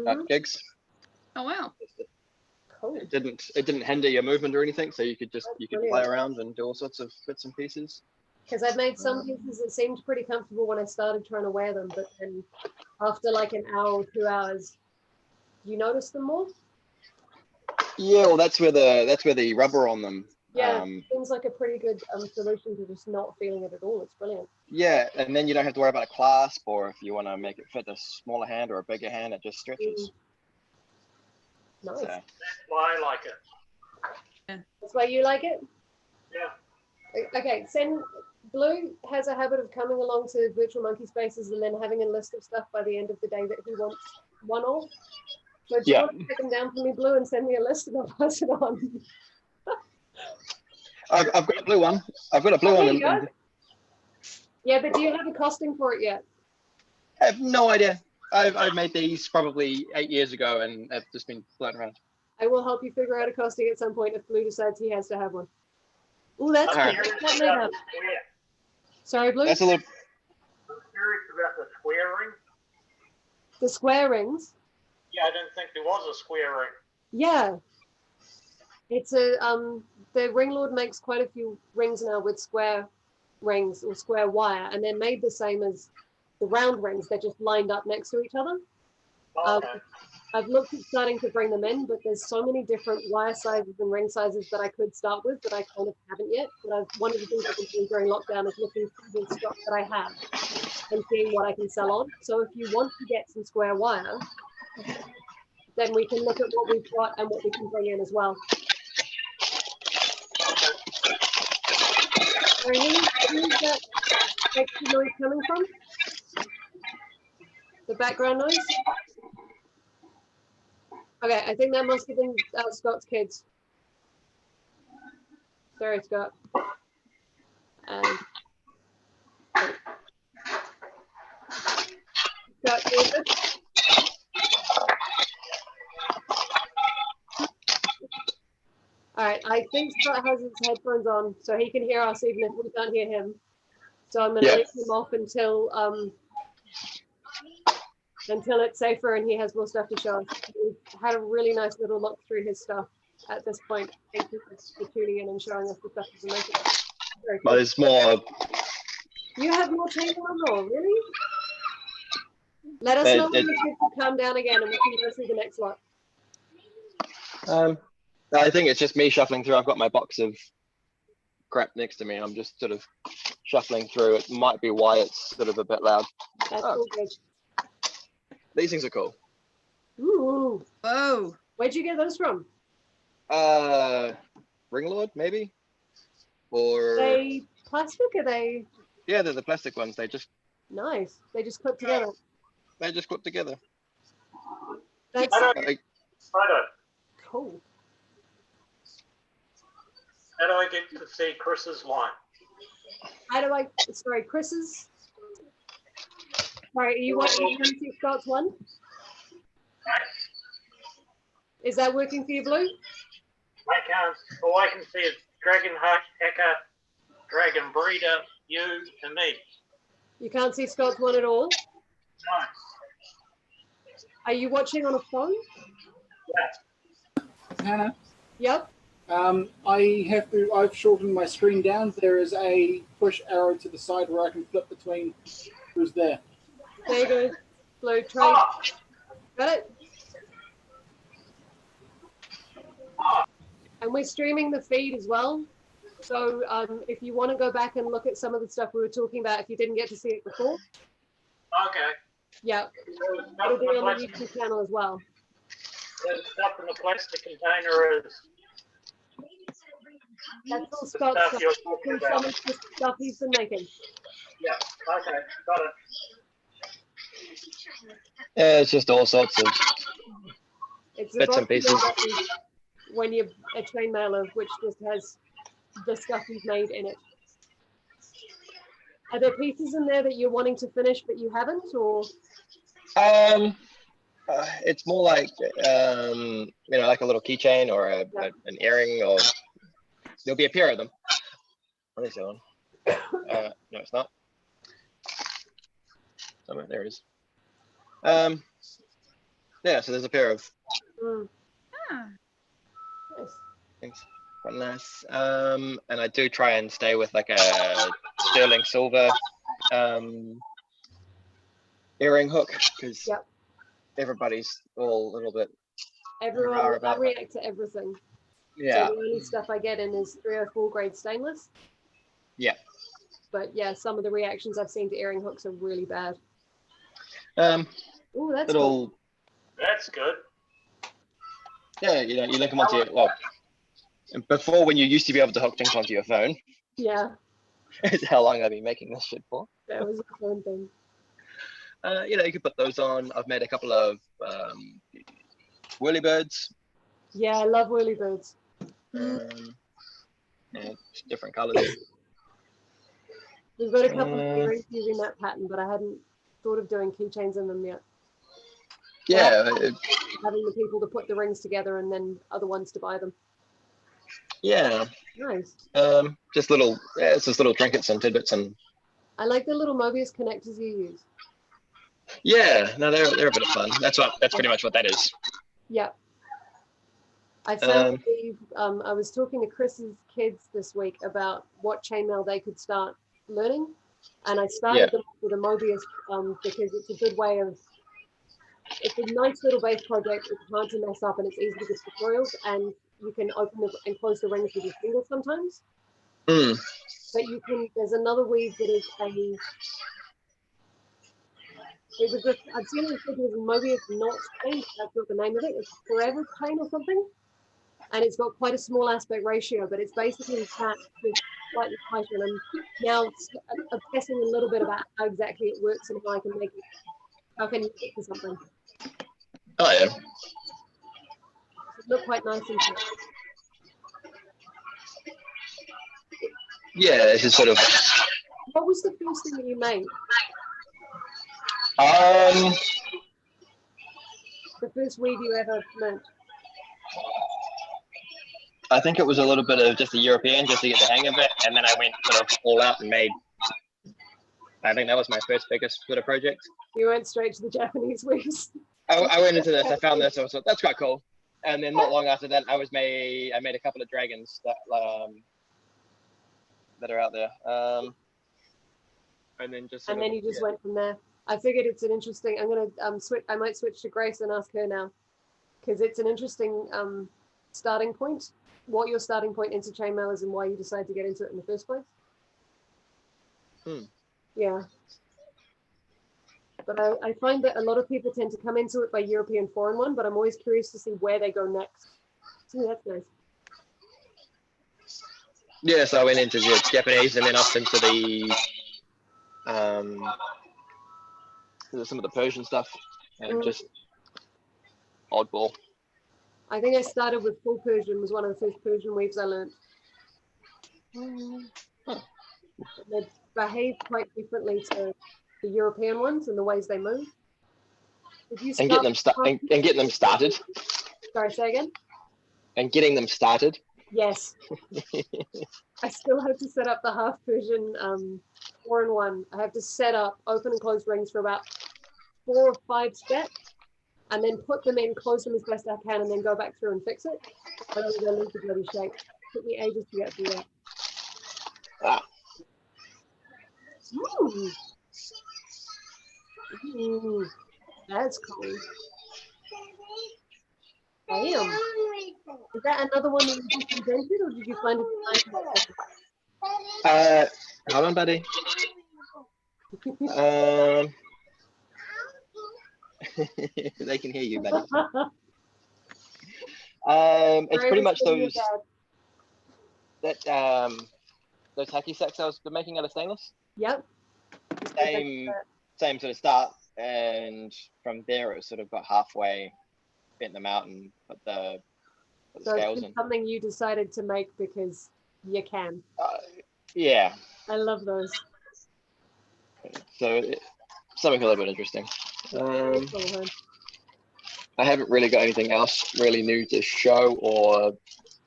at Mm-hmm. gigs. Oh wow. Cool. It didn't hinder your movement or anything, so you could Brilliant. play around and do all sorts of bits and pieces. Because I've made some pieces that seemed pretty comfortable when I started trying to wear them, but then after like an hour or 2 hours, you notice them more. Yeah, well that's where the rubber on them. Yeah, seems like a pretty good solution to just not feeling it at all. It's brilliant. Yeah, and then you don't have to worry about a clasp, or if you want to make it fit a smaller hand or a bigger hand, it just stretches. Nice. So, That's why I like it. That's why you like it? Yeah. Okay, Blue has a habit of coming along to Virtual Monkey Spaces and then having a list of stuff by the end of the day that he wants one of. So do you want to take them down for me, Blue, and send me a list and I'll pass it on? I've got a blue one. I've got a blue one. Yeah, but do you have a costing for it yet? I have no idea. I've made these probably 8 years ago and have just been floating around. I will help you figure out a costing at some point if Blue decides he has to have one. Oh, that's All right. good. That made up. Sorry, Blue? That's a little. I'm curious about the square ring. The square rings? Yeah, I didn't think there was a square ring. Yeah. It's a the Ring Lord makes quite a few rings now with square rings or square wire, and they're made the same as the round rings. They're just lined up next to each other. Okay. I've looked at starting to bring them in, but there's so many different wire sizes and ring sizes that I could start with that I kind of haven't yet. But one of the things I've been doing during lockdown is looking through the stock that I have and seeing what I can sell on. So if you want to get some square wire, then we can look at what we've got and what we can bring in as well. Sorry, who's that extra noise coming from? The background noise? Okay, I think that must have been Scott's kids. Sorry, Scott. Scott, David? All right, I think Scott has his headphones on, so he can hear us even if we can't hear him. So I'm going to leave him off until it's safer and he has more stuff to show us. We've had a really nice little look through his stuff at this point. Thank you for tuning in and showing us the stuff he's making. Very cool. But there's more. You have more Chainmaille more, really? Let us know when the kids have calmed down again and we can go through the next lot. I think it's just me shuffling through. I've got my box of crap next to me. I'm just sort of shuffling through. It might be why it's sort of a bit loud. That's all good. These things are cool. Ooh. Whoa. Where'd you get those from? Ring Lord, maybe? Or Are they plastic? Are they? Yeah, they're the plastic ones. They just They just clip together. clip together. That's Like, cool. How do I get to see Chris's line? Sorry, Chris's. Sorry, are you watching Scott's one? Is that working for you, Blue? I can't. All I can see is Dragon Hacker, Dragon Breeder, you, and me. You can't see Scott's one at all? No. Are you watching on a phone? Yeah. Hannah, Yep. I've shortened my screen down. There is a push arrow to the side where I can flip between who's there. There you go. Blue, try. Got it? And we're streaming the feed as well. So if you want to go back and look at some of the stuff we were talking about, if you didn't get to see it before, Okay. yeah, So it'll stuff be in the on the plastic, YouTube channel as well. the stuff in the plastic container is That's all the Scott's stuff stuff. you're talking Some about. of the stuff he's been making. Yeah. Okay. Got it. Yeah, it's just all sorts of It's a bits and box pieces. that is when you're a chain mailer, which just has the stuff you've made in it. Are there pieces in there that you're wanting to finish but you haven't, or? It's more like like a little keychain or an earring, or there'll be a pair of them. What is that one? No, it's not. Somewhere there it is. Yeah, so there's a pair of Ah, Nice. things. Quite nice. And I do try and stay with like a sterling silver earring hook, because Yep. everybody's all a little bit Everyone, Rah I about react to everything. yeah. So the only stuff I get in is 3 or 4 grade stainless. Yeah. But yeah, some of the reactions I've seen to earring hooks are really bad. Um, Oh, that's little cool. That's good. yeah, you link them onto your before, when you used to be able to hook things onto your phone. Yeah, Is how long I've been making this shit for. that was a fun thing. You can put those on. I've made a couple of whirly birds. Yeah, I love whirly birds. Yeah, different colors. We've got a couple of earrings using that pattern, but I hadn't thought of doing keychains in them yet. Yeah, Having the people to put the rings together and then other ones to buy them. yeah. Nice. Just little, it's just little trinkets and tidbits, and I like the little Mobius connectors you use. yeah, no, they're a bit of fun. That's pretty much what that is. Yeah. I found I was talking to Chris's kids this week about what chainmail they could start learning, and I started them with a Mobius because it's a good way of. It's a nice little base project. It's hard to mess up, and it's easy to get tutorials, and you can open and close the rings with your fingers sometimes. Mm. But you can. There's another weave that is a. It was just, I'd seen it was a Mobius knot chain. That's not the name of it. It's forever chain or something. And it's got quite a small aspect ratio, but it's basically that just slightly tighter. And I'm now obsessing a little bit about how exactly it works and how I can make it. How can you use it for something? Oh yeah. It look quite nice and tight. Yeah, this is sort of. What was the first thing that you made? The first weave you ever learned? I think it was a little bit of just a European, just to get the hang of it, and then I went sort of all out and made. I think that was my first biggest sort of project. You went straight to the Japanese weaves. I went into this. I found this. I was like, that's quite cool. And then not long after that, I made a couple of dragons that are out there. And then just. And then you just went from there. I figured it's an interesting. I'm gonna switch. I might switch to Grace and ask her now, because it's an interesting starting point. What your starting point into chainmail is and why you decided to get into it in the first place. Yeah. But I find that a lot of people tend to come into it by European foreign one, but I'm always curious to see where they go next. So that's nice. Yeah, so I went into the Japanese and then up into the some of the Persian stuff and just oddball. I think I started with full Persian, was one of the first Persian weaves I learned. They behave quite differently to the European ones and the ways they move. And getting them started. Sorry, say again? And getting them started. Yes. I still have to set up the half Persian 4-in-1. I have to set up open and close rings for about 4 or 5 steps, and then put them in, close them as best I can, and then go back through and fix it. Otherwise I lose the bloody shape. It took me ages to get through that. Ooh, that's cool. Damn. Is that another one that you just invented, or did you find it Hold on, buddy. They can hear you, buddy. It's pretty much those hacky sacks I was making out of stainless. Yep. Same sort of start, and from there it sort of got halfway, bent them out and put the So scales it's in. something you decided to make because you can. Yeah. I love those. So something a little bit interesting. Very cool, huh? I haven't really got anything else really new to show, or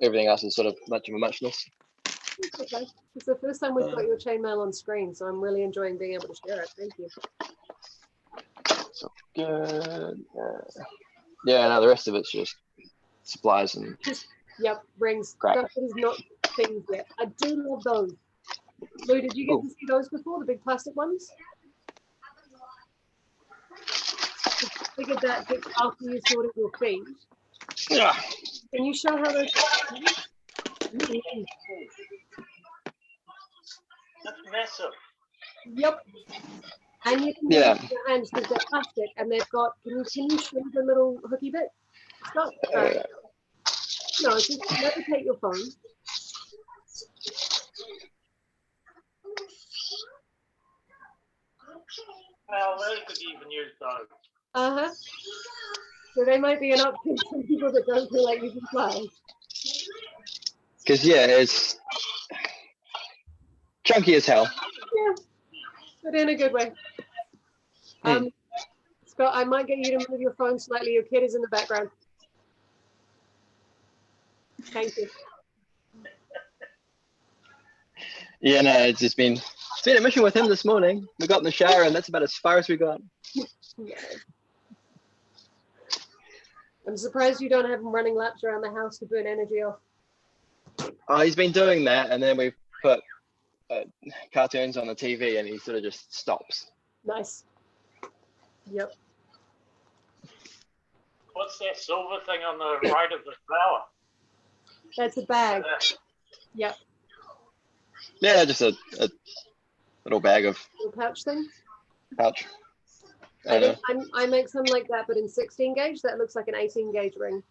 everything else is sort of much of a muchness. It's okay. It's the first time we've got your chainmail on screen, so I'm really enjoying being able to share it. Thank you. So good. Yeah, no, the rest of it's just supplies and Yep, rings. crap. Stuff that is not things yet. I do love those. Lou, did you get to see those before, the big plastic ones? I figured that after you sorted your feed. Yeah. Can you show how those? That's massive. Yep. And you can do it with your hands because they're plastic and they've got. Can you show the little hooky bit? Stop. No, just levitate your phone. Well, they could even use those. Uh-huh. So they might be an option for people that don't feel like using fly. Because it's chunky as hell. Yeah, but in a good way. Scott, I might get you to move your phone slightly. Your kid is in the background. Thank you. Yeah, no, it's been a mission with him this morning. We got in the shower, and that's about as far as we got. I'm surprised you don't have him running laps around the house to burn energy off. Oh, he's been doing that, and then we put cartoons on the TV, and he sort of just stops. Nice. Yep. What's that silver thing on the right of the flower? That's a bag. Yep. Yeah, just a little bag of Little pouch thing. pouch. I make some like that, but in 16 gauge. That looks like an 18 gauge ring.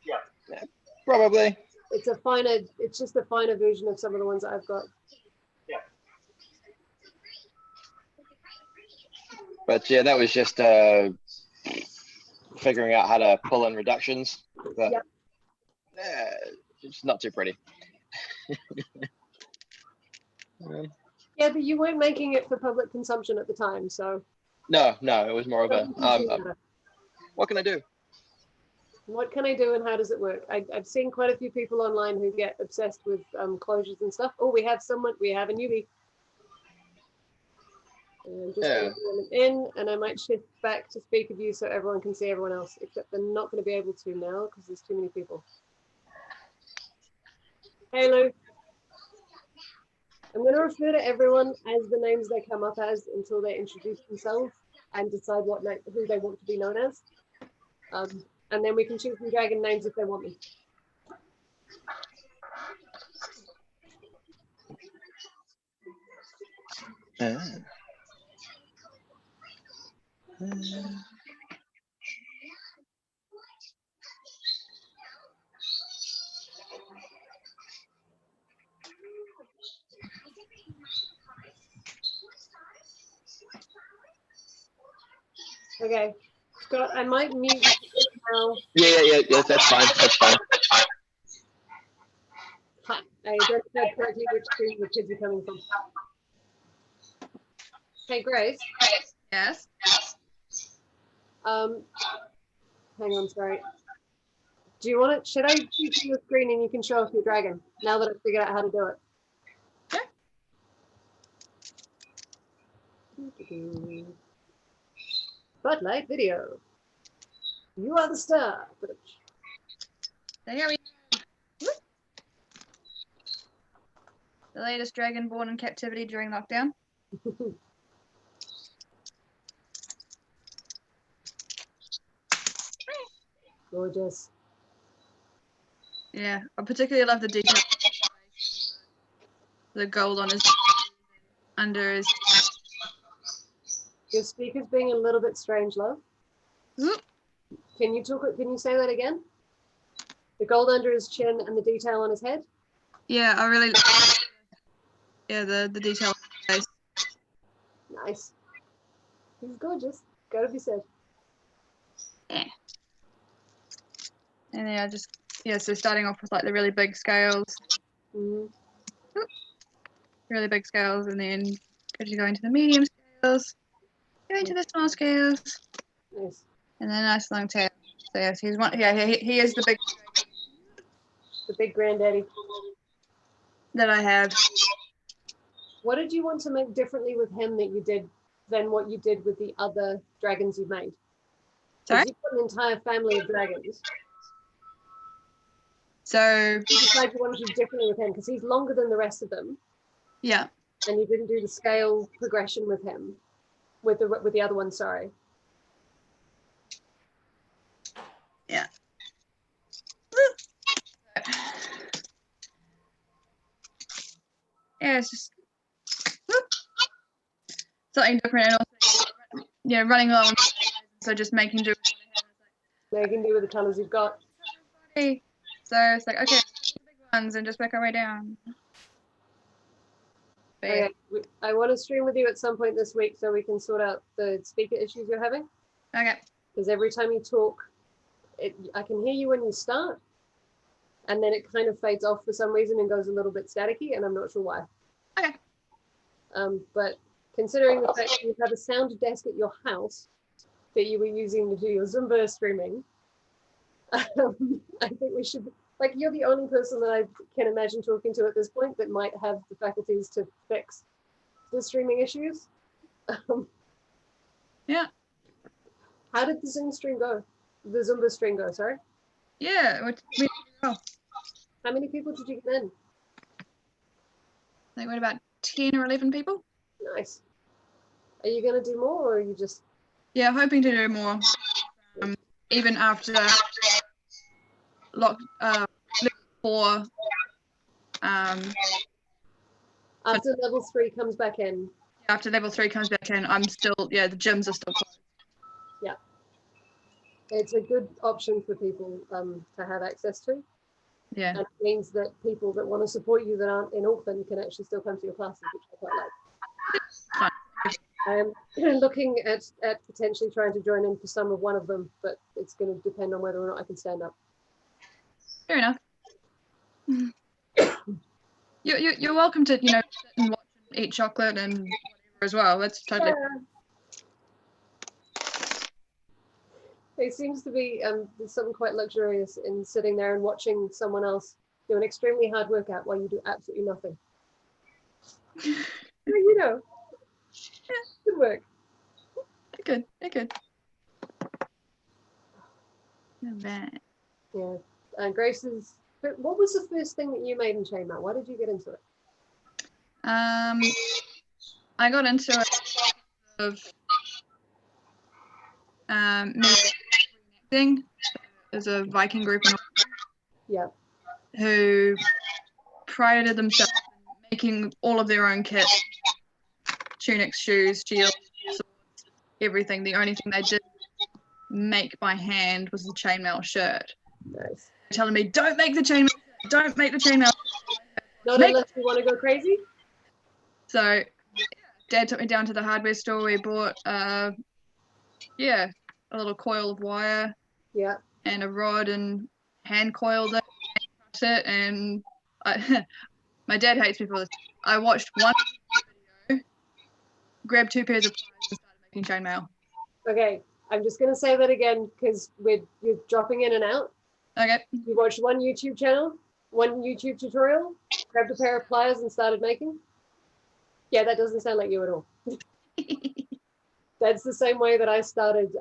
Yeah. Probably. It's just a finer version of some of the ones that I've got. Yeah. But yeah, that was just figuring out how to pull in reductions. But it's not too pretty. Yeah, but you weren't making it for public consumption at the time, so. No, it was more of a what can I do? What can I do and how does it work? I've seen quite a few people online who get obsessed with closures and stuff. Oh, we have a newbie. And just bring them in, and I might shift back to speaker view so everyone can see everyone else, except they're not going to be able to now because there's too many people. Hey, Lou. I'm going to refer to everyone as the names they come up as until they introduce themselves and decide who they want to be known as. And then we can choose some dragon names if they want me. Okay, Scott, I might mute you now. Yeah, that's fine. That's fine. I identified correctly which screen the kids are coming from. Hey, Grace. Yes. Hang on, sorry. Do you want it? Should I keep your screen and you can show off your dragon now that I've figured out how to do it? Okay. Spotlight video. You are the star. So here we go. The latest dragon born in captivity during lockdown. Gorgeous. Yeah, I particularly love the detail. The gold on his under his. Your speaker's being a little bit strange, love. Zoop. Can you say that again? The gold under his chin and the detail on his head? Yeah, I really. Yeah, the detail. On his face. Nice. He's gorgeous. Gotta be said. Yeah. And then I just so starting off with like the really big scales, Mm, really big scales, and then gradually going to the medium scales, going to the small scales, nice. and then a nice long tail. So yes, he's one. Yeah, he is the big The big granddaddy. that I have. What did you want to make differently with him than what you did with the other dragons you've made? Sorry? Because you've got an entire family of dragons. So You decided you wanted to do differently with him because he's longer than the rest of them, yeah, and you didn't do the scale progression with him, with the other one. Sorry. yeah. Yeah, it's just something different, and also running low on so just making do. Making do with the colors you've got. So it's like, okay, the big ones and just work our way down. But yeah. Okay. I want to stream with you at some point this week so we can sort out the speaker issues you're having. Okay. Because every time you talk, I can hear you when you start, and then it kind of fades off for some reason and goes a little bit staticky, and I'm not sure why. Okay. But considering the fact that you have a sound desk at your house that you were using to do your Zumba streaming, I think we should, like, you're the only person that I can imagine talking to at this point that might have the faculties to fix the streaming issues. Yeah. How did the Zoom stream go? The Zumba stream go, sorry? Yeah. How many people did you get in? Like, what about 10 or 11 people? Nice. Are you going to do more, or are you just... Yeah, hoping to do more. Even after level 4. After level 3 comes back in. After level 3 comes back in, I'm still, the gyms are still closed. Yeah. It's a good option for people to have access to. Yeah. And it means that people that want to support you that aren't in Auckland can actually still come to your classes, which I quite like. I am looking at potentially trying to join in for some of one of them, but it's going to depend on whether or not I can stand up. Fair enough. You're welcome to, sit and watch and eat chocolate and whatever as well. That's totally. It seems to be there's something quite luxurious in sitting there and watching someone else do an extremely hard workout while you do absolutely nothing. Yeah. Good work. They're good. Not bad. Yeah. And Grace's. But what was the first thing that you made in Chainmaille? Why did you get into it? I got into it of me reenacting. There's a Viking group who prided themselves in making all of their own kit, tunics, shoes, shields, swords, everything. The only thing they did make by hand was the chainmail shirt. Nice. They're telling me, don't make the chainmail shirt, don't make the chainmail shirt. Not unless you want to go crazy? So Dad took me down to the hardware store. We bought a little coil of wire and a rod and hand coiled it, and my dad hates me for this. I watched one video, grabbed 2 pairs of pliers and started making chainmail. Okay, I'm just going to say that again because you're dropping in and out. Okay. You watched one YouTube channel, one YouTube tutorial, grabbed a pair of pliers and started making? Yeah, that doesn't sound like you at all. That's the same way that I started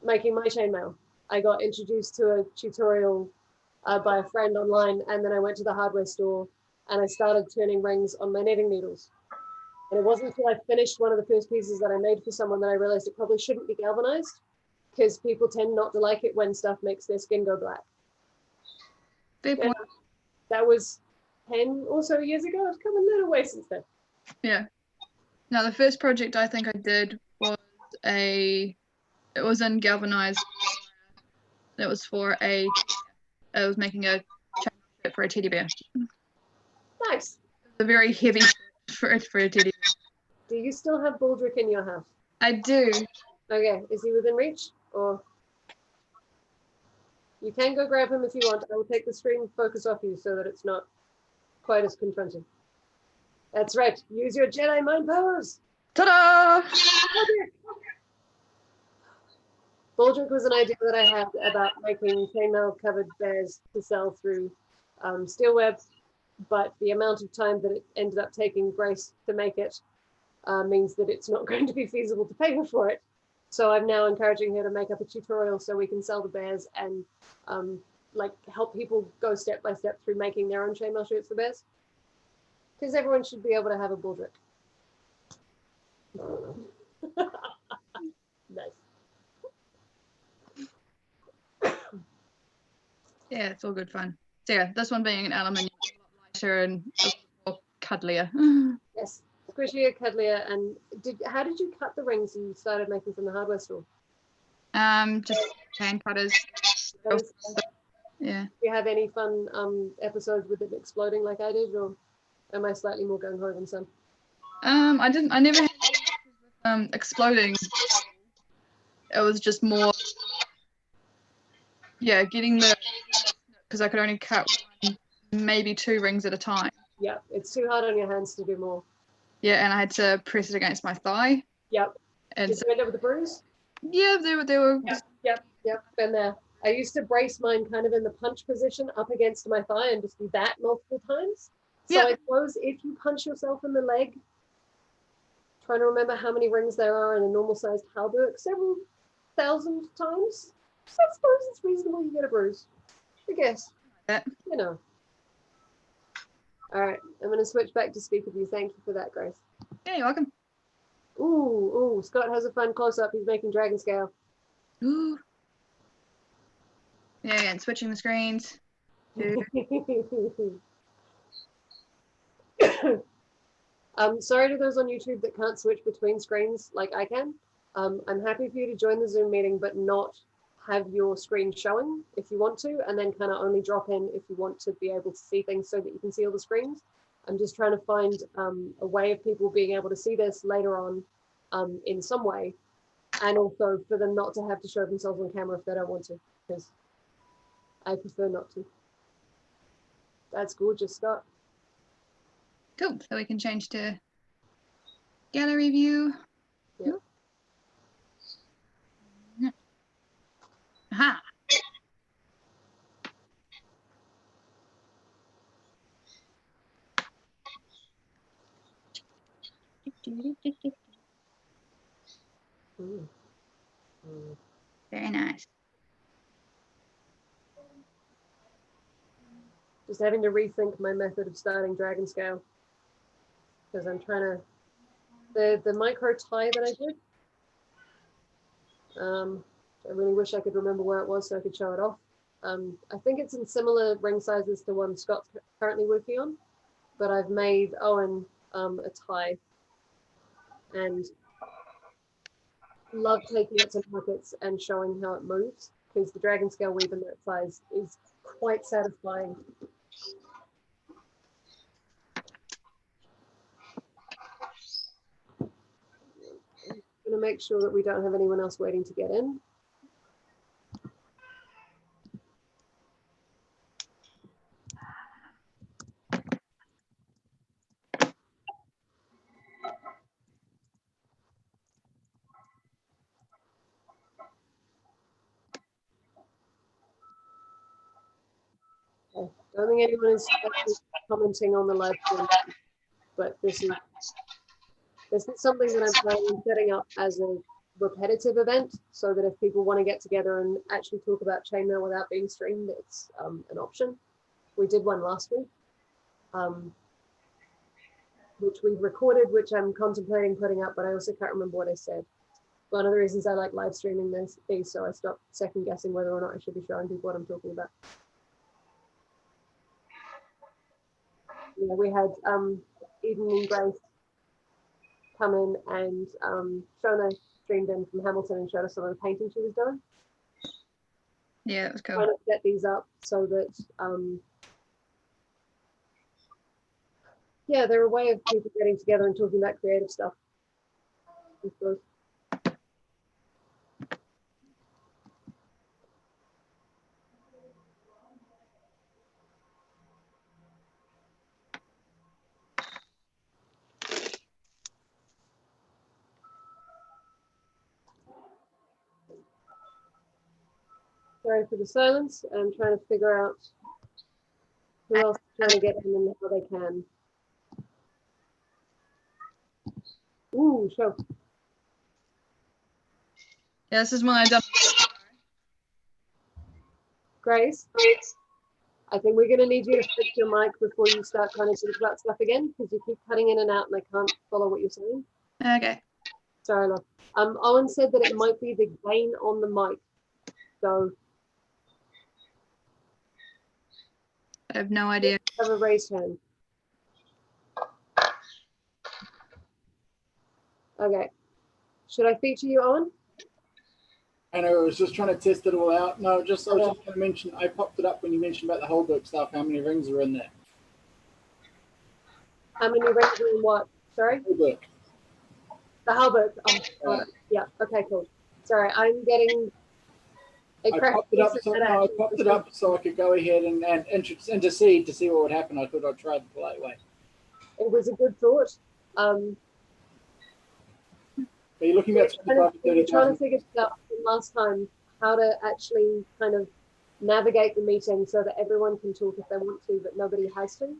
making my chainmail. I got introduced to a tutorial by a friend online, and then I went to the hardware store and I started turning rings on my knitting needles. And it wasn't until I finished one of the first pieces that I made for someone that I realized it probably shouldn't be galvanized, because people tend not to like it when stuff makes their skin go black. Fair Yeah, point. that was 10 or so years ago. I've come a little way since then. Yeah. Now the first project I think I did was it was in galvanized. It was for I was making a chainmail shirt for a teddy bear. Nice. It's a very heavy shirt for a teddy bear. Do you still have Baldric in your house? I do. Okay, is he within reach? Or you can go grab him if you want. I will take the screen focus off you so that it's not quite as confronting. That's right. Use your Jedi mind powers. Ta-da! Baldric was an idea that I had about making chainmail covered bears to sell through steel web, but the amount of time that it ended up taking Grace to make it means that it's not going to be feasible to pay her for it. So I'm now encouraging her to make up a tutorial so we can sell the bears and like help people go step by step through making their own chainmail shirts for bears. Because everyone should be able to have a Baldric. Nice. Yeah, it's all good fun. So yeah, this one being an aluminium, a lot lighter and a little more cuddlier. Yes, squishier, cuddlier, and how did you cut the rings you started making from the hardware store? Just hand cutters. Yeah. Do you have any fun episodes with it exploding like I did, or am I slightly more gung ho than some? I never had exploding. It was just more, yeah, getting the, because I could only cut one, maybe 2 rings at a time. Yeah, it's too hard on your hands to do more. Yeah, and I had to press it against my thigh. Yep. And Did you end up with a bruise? yeah, they were. Yep, been there. I used to brace mine kind of in the punch position up against my thigh and just do that multiple times. So Yep. I suppose if you punch yourself in the leg, trying to remember how many rings there are in a normal sized halberd, several thousand times. So I suppose it's reasonable you get a bruise. I guess. Yeah. You know. All right, I'm going to switch back to speak with you. Thank you for that, Grace. Yeah, you're welcome. Ooh, Scott has a fun close up. He's making dragon scale. Ooh. Yeah, and switching the screens. Sorry to those on YouTube that can't switch between screens like I can. I'm happy for you to join the Zoom meeting, but not have your screen showing if you want to, and then kind of only drop in if you want to be able to see things so that you can see all the screens. I'm just trying to find a way of people being able to see this later on in some way, and also for them not to have to show themselves on camera if they don't want to, because I prefer not to. That's gorgeous, Scott. Cool. So we can change to gallery view. Yeah. Aha. Very nice. Just having to rethink my method of starting dragon scale, because I'm trying to the micro tie that I did. I really wish I could remember where it was so I could show it off. I think it's in similar ring sizes to one Scott's currently working on, but I've made Owen a tie, and love taking it to markets and showing how it moves, because the dragon scale weave in that size is quite satisfying. I'm going to make sure that we don't have anyone else waiting to get in. I don't think anyone is commenting on the live stream, but this is something that I'm planning on setting up as a repetitive event, so that if people want to get together and actually talk about chainmail without being streamed, it's an option. We did one last week, which we recorded, which I'm contemplating putting up, but I also can't remember what I said. One of the reasons I like live streaming these, so I stopped second guessing whether or not I should be showing people what I'm talking about. Yeah, we had Eden and Grace come in, and Shona streamed in from Hamilton and showed us some of the painting she was doing. Yeah, it was cool. Trying to set these up so that yeah, they're a way of people getting together and talking about creative stuff. It's good. Sorry for the silence. I'm trying to figure out who else is trying to get in and how they can. Ooh, show. Yeah, this is one I done. Grace, I think we're going to need you to fix your mic before you start trying to talk about stuff again, because you keep cutting in and out and I can't follow what you're saying. Okay. Sorry, love. Owen said that it might be the gain on the mic. So I have no idea. have a raised hand. Okay. Should I feature you, Owen? I know, I was just trying to test it all out. No, just I was just going to mention, I popped it up when you mentioned about the Holbrook stuff, how many rings are in there. How many rings are in what? Sorry? Holbrook. The Halbert. Oh, got it. Yeah, okay, cool. Sorry, I'm getting I popped it up so I could go ahead and intercede to see what would happen. I thought I'd try the polite way. It was a good thought. Are you looking at 25 to 30,000? We're trying to figure out last time how to actually kind of navigate the meeting so that everyone can talk if they want to, but nobody has to.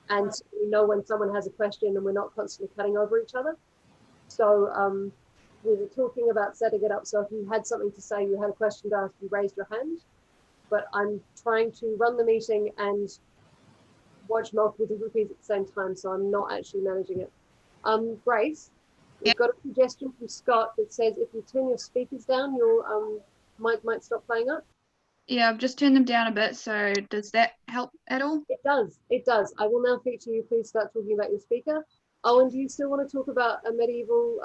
And so we know when someone has a question and we're not constantly cutting over each other. So we were talking about setting it up so if you had something to say, you had a question to ask, you raised your hand. But I'm trying to run the meeting and watch multiple different feeds at the same time, so I'm not actually managing it. Grace, we've got a suggestion from Scott that says if you turn your speakers down, your mic might stop playing up. Yeah, I've just turned them down a bit, so does that help at all? It does, it does. I will now feature you. Please start talking about your speaker. Owen, do you still want to talk about a medieval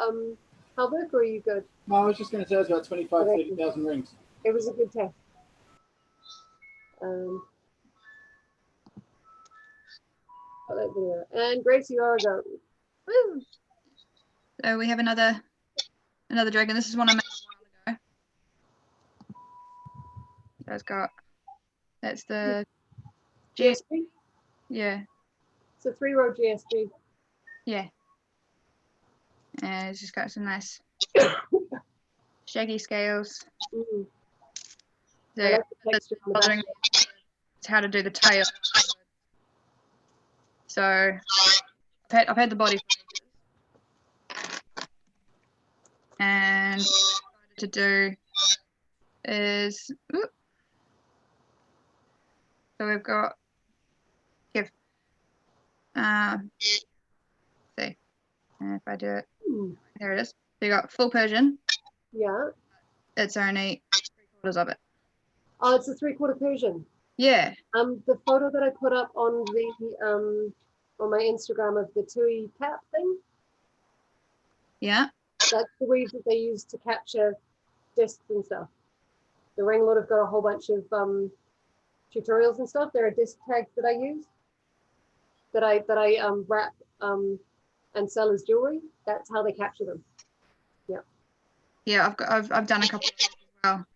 halberd, or are you good? No, I was just going to say it's about 25, 30,000 rings. It was a good test. And Grace, you are a go. Woo! So we have another dragon. This is one I made a while ago. That's the GSG? Yeah. It's a 3-row GSG. Yeah. And it's just got some nice shaggy scales. Mm. So bothering it's how to do the tail. So I've had the body and what I decided to do is so we've got see if I do it, there it is. So you got full Persian. Yeah. It's only 3/4 of it. Oh, it's a 3/4 Persian. Yeah. The photo that I put up on the on my Instagram of the Tui cap thing. Yeah. That's the weave that they use to capture discs and stuff. The Ringlord have got a whole bunch of tutorials and stuff. There are disc tags that I use that I wrap and sell as jewelry. That's how they capture them. Yeah. Yeah, I've done a couple of those as well.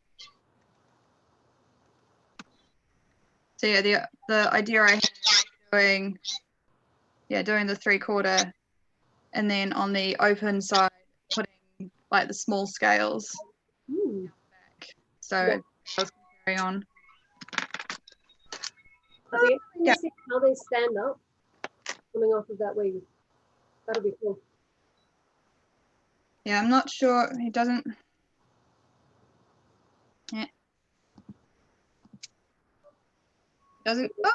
So yeah, the idea I had doing the 3/4, and then on the open side putting like the small scales down the back. So I was carry on. I'll be interested to see how they stand up coming off of that weave. That'll be cool. Yeah, I'm not sure. He doesn't. Yeah. Doesn't. Oh.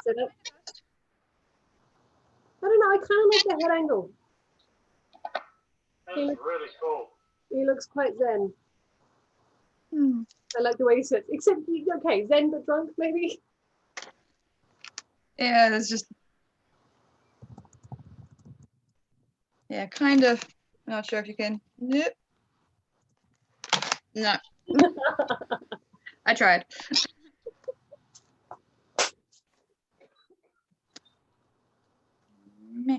I don't know. I kind of like the head angle. That's really cool. He looks quite zen. Hmm. I like the way he sits. Except, okay, zen but drunk, maybe. Yeah, there's just Yeah, kind of. Not sure if you can. Nope. No. I tried. Meh.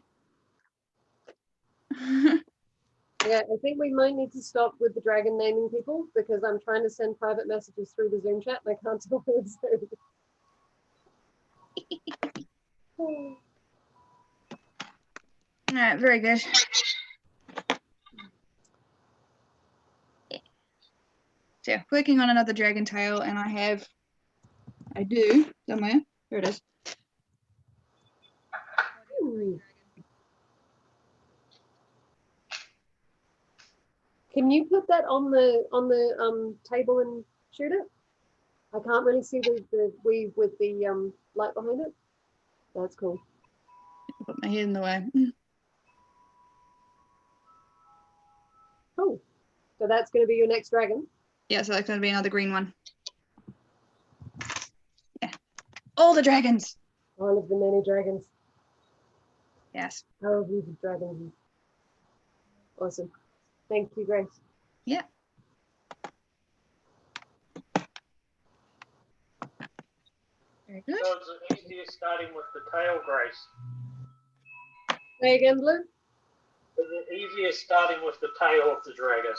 Yeah, I think we might need to stop with the dragon naming people because I'm trying to send private messages through the Zoom chat and I can't tell who it's who. All right, very good. So yeah, working on another dragon tail, and I do somewhere. Here it is. Can you put that on the table and shoot it? I can't really see the weave with the light behind it. That's cool. Put my head in the way. Cool. So that's going to be your next dragon. Yeah, so that's going to be another green one. Yeah. All the dragons. All of the many dragons. Yes. How have you the dragons? Awesome. Thank you, Grace. Yeah. Very good. So it's easier starting with the tail, Grace. Say again, Blue? Is it easier starting with the tail of the dragon?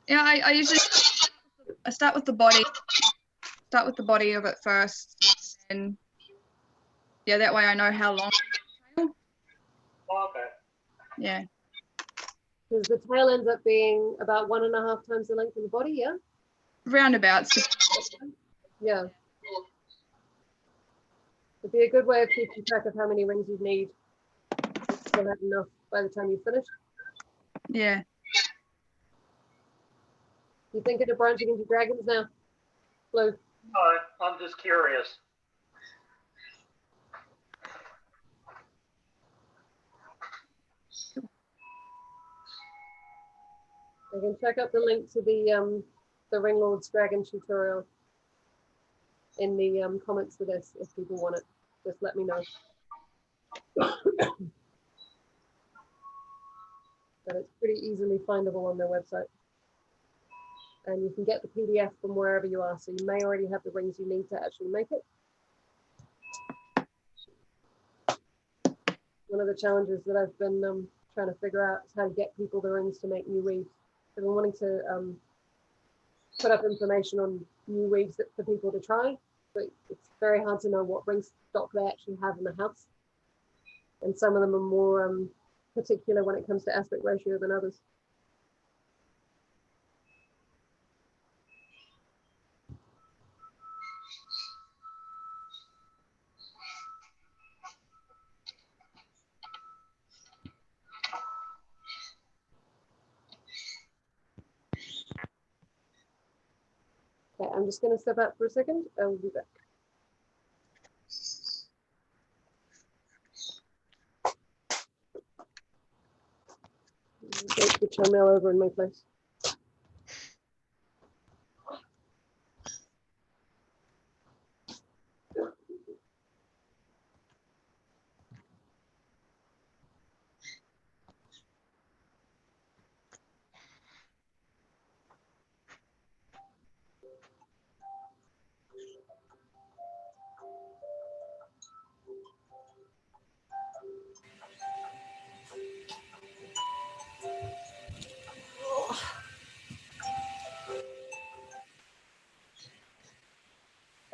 Yeah, I usually start with the body. Start with the body of it first, and yeah, that way I know how long. Okay. Yeah. Because the tail ends up being about 1.5 times the length of the body, yeah? Roundabouts. Yeah. It'd be a good way of keeping track of how many rings you need. You'll have enough by the time you finish. Yeah. You thinking of branching into dragons now, Blue? No, I'm just curious. I can check up the link to the Ring Lord's Dragon tutorial in the comments for this if people want it. Just let me know. But it's pretty easily findable on their website. And you can get the PDF from wherever you are, so you may already have the rings you need to actually make it. One of the challenges that I've been trying to figure out is how to get people the rings to make new weaves. I've been wanting to put up information on new weaves for people to try, but it's very hard to know what ring stock they actually have in the house. And some of them are more particular when it comes to aspect ratio than others. Okay, I'm just going to step out for a second. I will be back. Take the Chainmaille over in my place.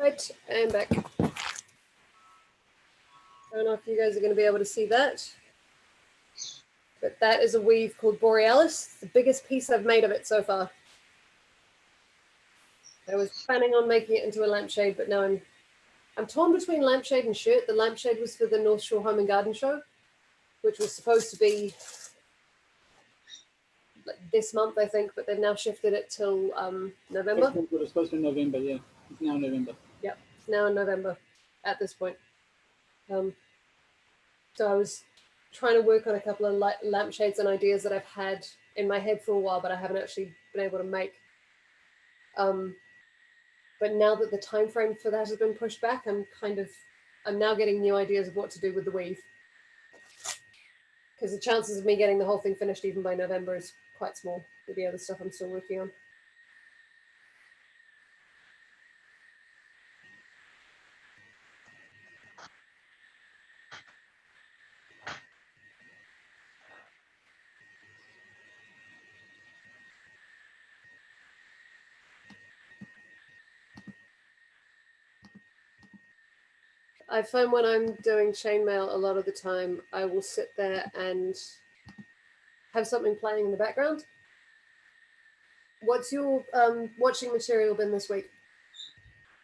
Right, I'm back. I don't know if you guys are going to be able to see that, but that is a weave called Borealis, the biggest piece I've made of it so far. I was planning on making it into a lampshade, but now I'm torn between lampshade and shirt. The lampshade was for the North Shore Home and Garden Show, which was supposed to be this month, I think, but they've now shifted it till November. It was supposed to be November, yeah. It's now November. Yep, it's now in November at this point. So I was trying to work on a couple of lampshades and ideas that I've had in my head for a while, but I haven't actually been able to make. But now that the time frame for that has been pushed back, I'm I'm now getting new ideas of what to do with the weave. Because the chances of me getting the whole thing finished even by November is quite small with the other stuff I'm still working on. I find when I'm doing chainmail, a lot of the time I will sit there and have something playing in the background. What's your watching material been this week?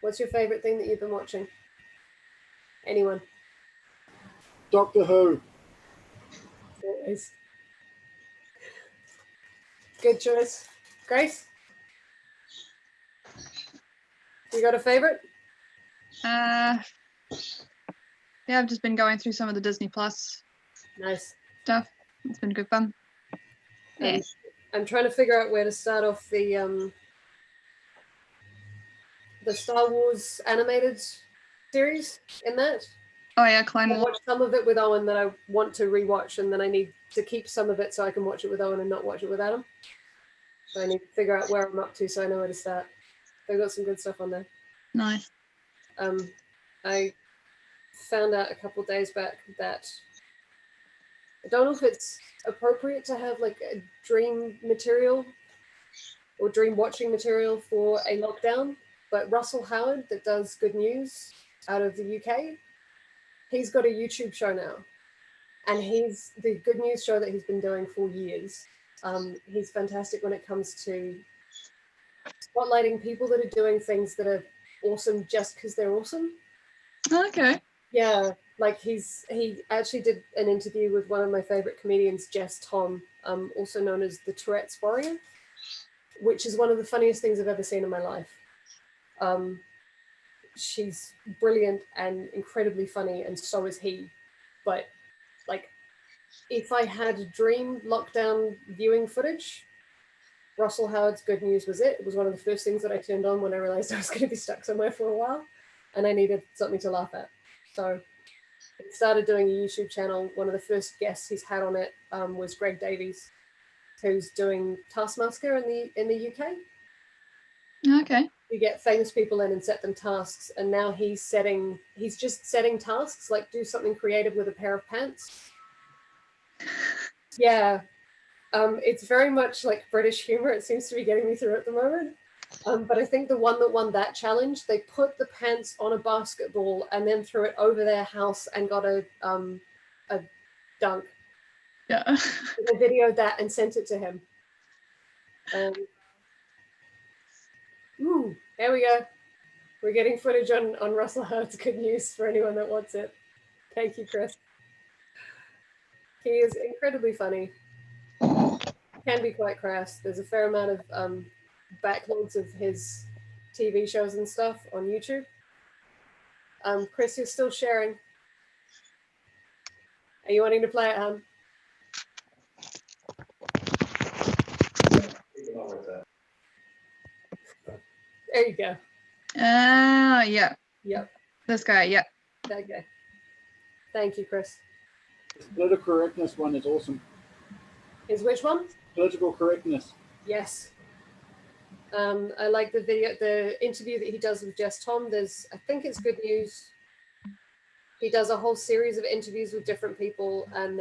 What's your favorite thing that you've been watching? Anyone? Doctor Who. Always. Good choice. Grace? You got a favorite? Yeah, I've just been going through some of the Disney Plus Nice. stuff. It's been good fun. Yeah. I'm trying to figure out where to start off the Star Wars animated series in that. Oh yeah, Clone I Wars. watched some of it with Owen that I want to rewatch, and then I need to keep some of it so I can watch it with Owen and not watch it with Adam. So I need to figure out where I'm up to so I know where to start. They've got some good stuff on there. Nice. I found out a couple of days back that I don't know if it's appropriate to have like a dream material or dream watching material for a lockdown, but Russell Howard, that does Good News out of the UK, he's got a YouTube show now, and he's the Good News show that he's been doing for years. He's fantastic when it comes to spotlighting people that are doing things that are awesome just because they're awesome. Okay. Yeah, like he actually did an interview with one of my favorite comedians, Jess Tom, also known as the Tourette's Warrior, which is one of the funniest things I've ever seen in my life. She's brilliant and incredibly funny, and so is he. But like, if I had dream lockdown viewing footage, Russell Howard's Good News was it. It was one of the first things that I turned on when I realized I was going to be stuck somewhere for a while, and I needed something to laugh at. So he started doing a YouTube channel. One of the first guests he's had on it was Greg Davies, who's doing Taskmaster in the UK. Okay. You get famous people in and set them tasks, and now he's just setting tasks, like do something creative with a pair of pants. Yeah. It's very much like British humor. It seems to be getting me through at the moment. But I think the one that won that challenge, they put the pants on a basketball and then threw it over their house and got a dunk. Yeah. They videoed that and sent it to him. There we go. We're getting footage on Russell Howard's Good News for anyone that wants it. Thank you, Chris. He is incredibly funny. Can be quite crass. There's a fair amount of backlogs of his TV shows and stuff on YouTube. Chris, you're still sharing. Are you wanting to play it, hon? There you go. Yeah. Yep. This guy, yeah. That guy. Thank you, Chris. This political correctness one is awesome. Is which one? Political correctness. Yes. I like the interview that he does with Jess Tom. I think it's Good News. He does a whole series of interviews with different people, and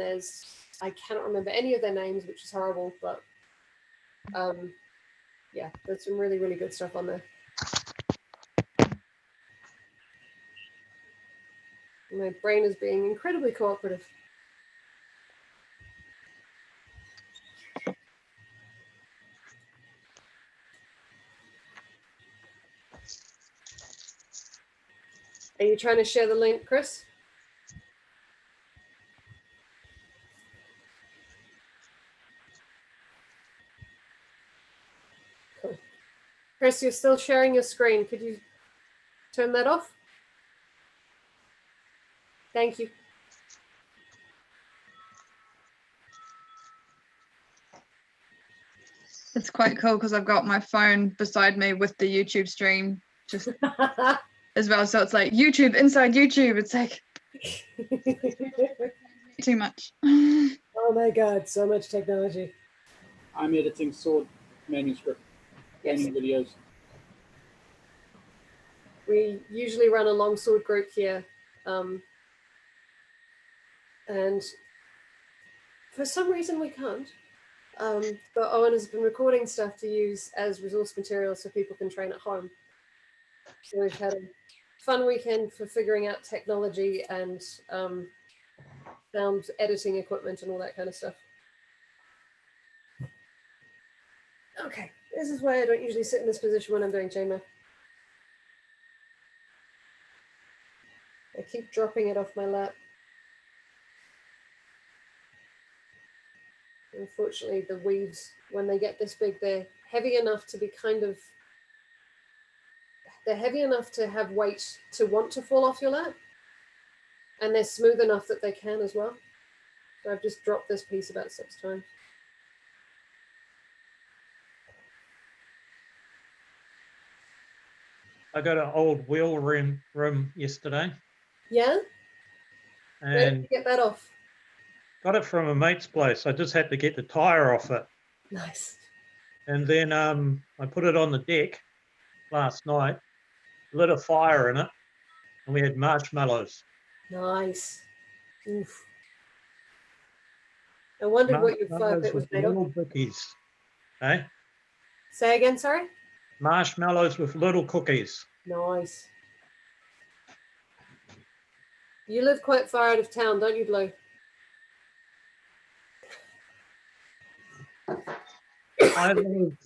I cannot remember any of their names, which is horrible, but yeah, there's some really, really good stuff on there. My brain is being incredibly cooperative. Are you trying to share the link, Chris? Cool. Chris, you're still sharing your screen. Could you turn that off? Thank you. It's quite cool because I've got my phone beside me with the YouTube stream. Just as well. So it's like YouTube inside YouTube. It's like too much. Oh my God, so much technology. I'm editing sword manuscript, painting videos. We usually run a longsword group here. And for some reason we can't. But Owen has been recording stuff to use as resource material so people can train at home. So we've had a fun weekend for figuring out technology and found editing equipment and all that kind of stuff. Okay, this is why I don't usually sit in this position when I'm doing chainmail. I keep dropping it off my lap. Unfortunately, the weaves, when they get this big, they're heavy enough to be they're heavy enough to have weight to want to fall off your lap. And they're smooth enough that they can as well. So I've just dropped this piece about 6 times. I got an old wheel rim yesterday. Yeah? Where did And you get that off? got it from a mate's place. I just had to get the tire off it. Nice. And then I put it on the deck last night, lit a fire in it, and we had marshmallows. Nice. Oof. I wondered what your fire pit was made of. Little cookies. Eh? Say again, sorry? Marshmallows with little cookies. Nice. You live quite far out of town, don't you, Blue? I live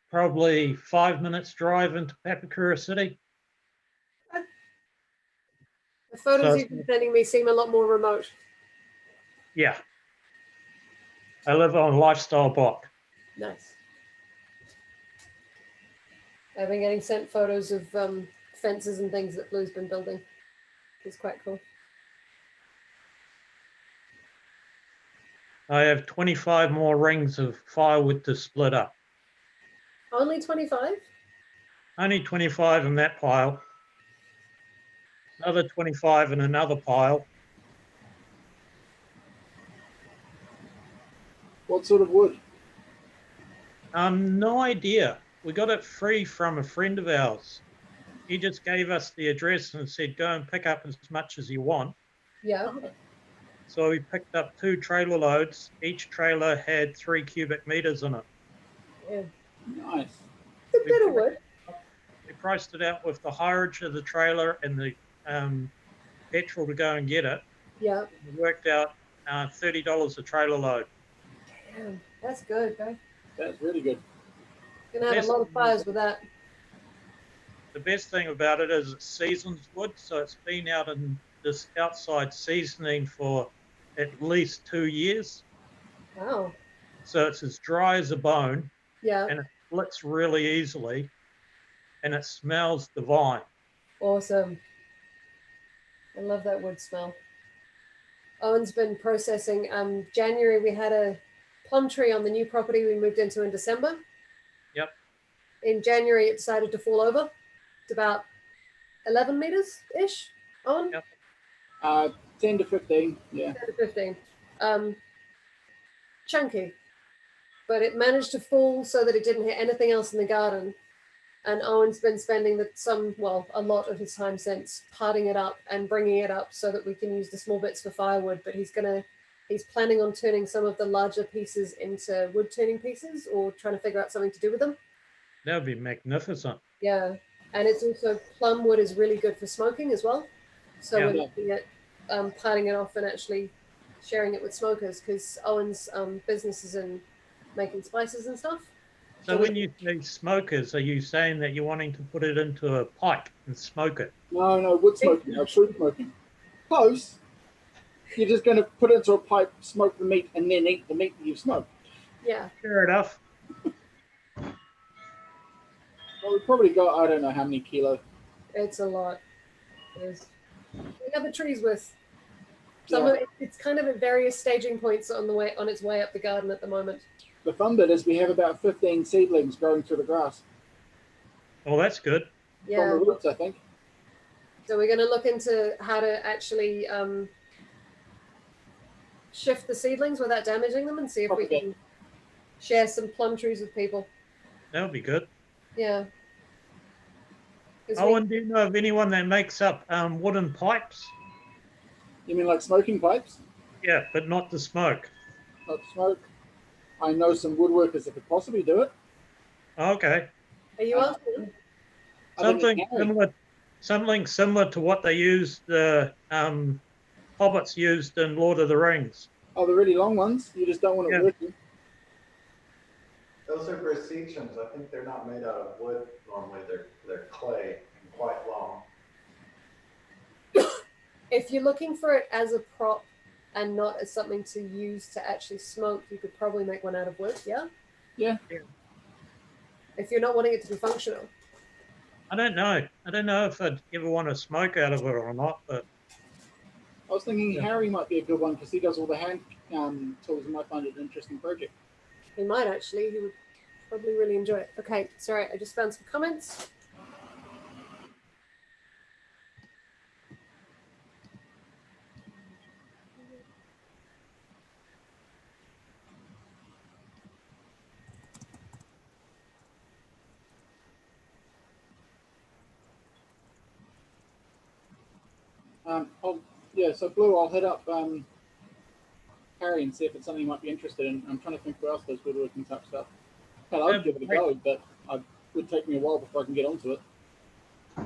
probably 5 minutes drive into Papakura City. The photos you've been sending me seem a lot more remote. Yeah. I live on Lifestyle Block. Nice. I've been getting sent photos of fences and things that Blue's been building. It's quite cool. I have 25 more rings of firewood to split up. Only 25? Only 25 in that pile. Another 25 in another pile. What sort of wood? No idea. We got it free from a friend of ours. He just gave us the address and said, go and pick up as much as you want. Yeah. So we picked up 2 trailer loads. Each trailer had 3 cubic meters in it. Yeah. Nice. It's a bit of wood. We priced it out with the hireage of the trailer and the petrol to go and get it. Yeah. It worked out $30 a trailer load. Damn, that's good, guy. That's really good. Gonna have a lot of fires with that. The best thing about it is it's seasoned wood, so it's been out in this outside seasoning for at least 2 years. Wow. So it's as dry as a bone. Yeah. And it splits really easily, and it smells divine. Awesome. I love that wood smell. Owen's been processing. January, we had a plum tree on the new property we moved into in December. Yep. In January, it decided to fall over. It's about 11 meters-ish, Owen? Yep. 10 to 15, yeah. 10 to 15. Chunky. But it managed to fall so that it didn't hit anything else in the garden. And Owen's been spending a lot of his time since parting it up and bringing it up so that we can use the small bits for firewood. But he's planning on turning some of the larger pieces into wood turning pieces or trying to figure out something to do with them. That would be magnificent. Yeah. And it's also, plum wood is really good for smoking as well. So Yeah. we're looking at parting it off and actually sharing it with smokers because Owen's business is in making spices and stuff. So when you say smokers, are you saying that you're wanting to put it into a pipe and smoke it? No, wood smoking, no, fruit smoking. Close. You're just going to put it into a pipe, smoke the meat, and then eat the meat that you smoked. Yeah. Fair enough. Well, we've probably got, I don't know how many kilos. It's a lot. We have the trees with some of it's kind of at various staging points on its way up the garden at the moment. The fun bit is we have about 15 seedlings growing through the grass. Well, that's good. Yeah. From the roots, I think. So we're going to look into how to actually shift the seedlings without damaging them and see if we can share some plum trees with people. That would be good. Yeah. Owen, do you know of anyone that makes up wooden pipes? You mean like smoking pipes? Yeah, but not to smoke. Not to smoke. I know some woodworkers that could possibly do it. Okay. Are you asking? Something similar to what they used, the hobbits used in Lord of the Rings. Oh, the really long ones? You just don't want it working? Those are brassications. I think they're not made out of wood normally. They're clay and quite long. If you're looking for it as a prop and not as something to use to actually smoke, you could probably make one out of wood, yeah? Yeah. If you're not wanting it to be functional. I don't know. I don't know if I'd ever want to smoke out of it or not, but... I was thinking Harry might be a good one because he does all the hand tools and might find it an interesting project. He might actually. He would probably really enjoy it. Okay, sorry, I just found some comments. So Blue, I'll hit up Harry and see if it's something he might be interested in. I'm trying to think where else does woodworking type stuff. Hell, I'd give it a go, but it would take me a while before I can get onto it.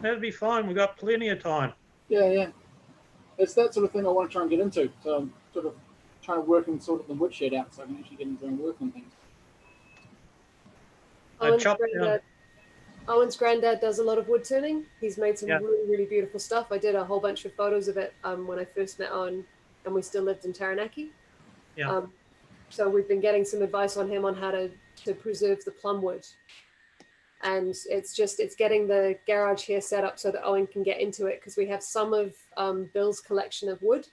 That'd be fine. We've got plenty of time. Yeah. It's that sort of thing I want to try and get into. So I'm sort of trying to work and sort of the woodshed out so I can actually get into and work on things. Owen's granddad does a lot of wood turning. He's made some really, really beautiful stuff. I did a whole bunch of photos of it when I first met Owen and we still lived in Taranaki. Yeah. So we've been getting some advice on him on how to preserve the plum wood. And it's getting the garage here set up so that Owen can get into it because we have some of Bill's collection of wood.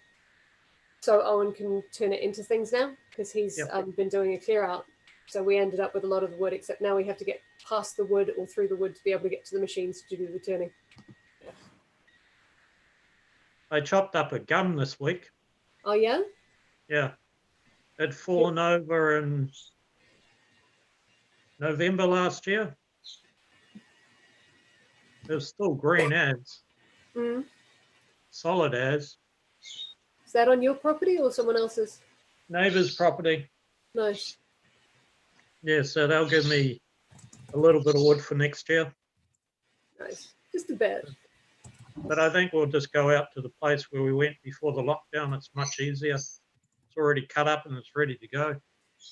So Owen can turn it into things now because he's been doing a clear out. So we ended up with a lot of the wood, except now we have to get past the wood or through the wood to be able to get to the machines to do the turning. I chopped up a gum this week. Oh, yeah? Yeah. It'd fallen over in November last year. It was still green as. Mm. Solid as. Is that on your property or someone else's? Neighbour's property. Nice. Yeah, so they'll give me a little bit of wood for next year. Nice. Just a bit. But I think we'll just go out to the place where we went before the lockdown. It's much easier. It's already cut up and it's ready to go.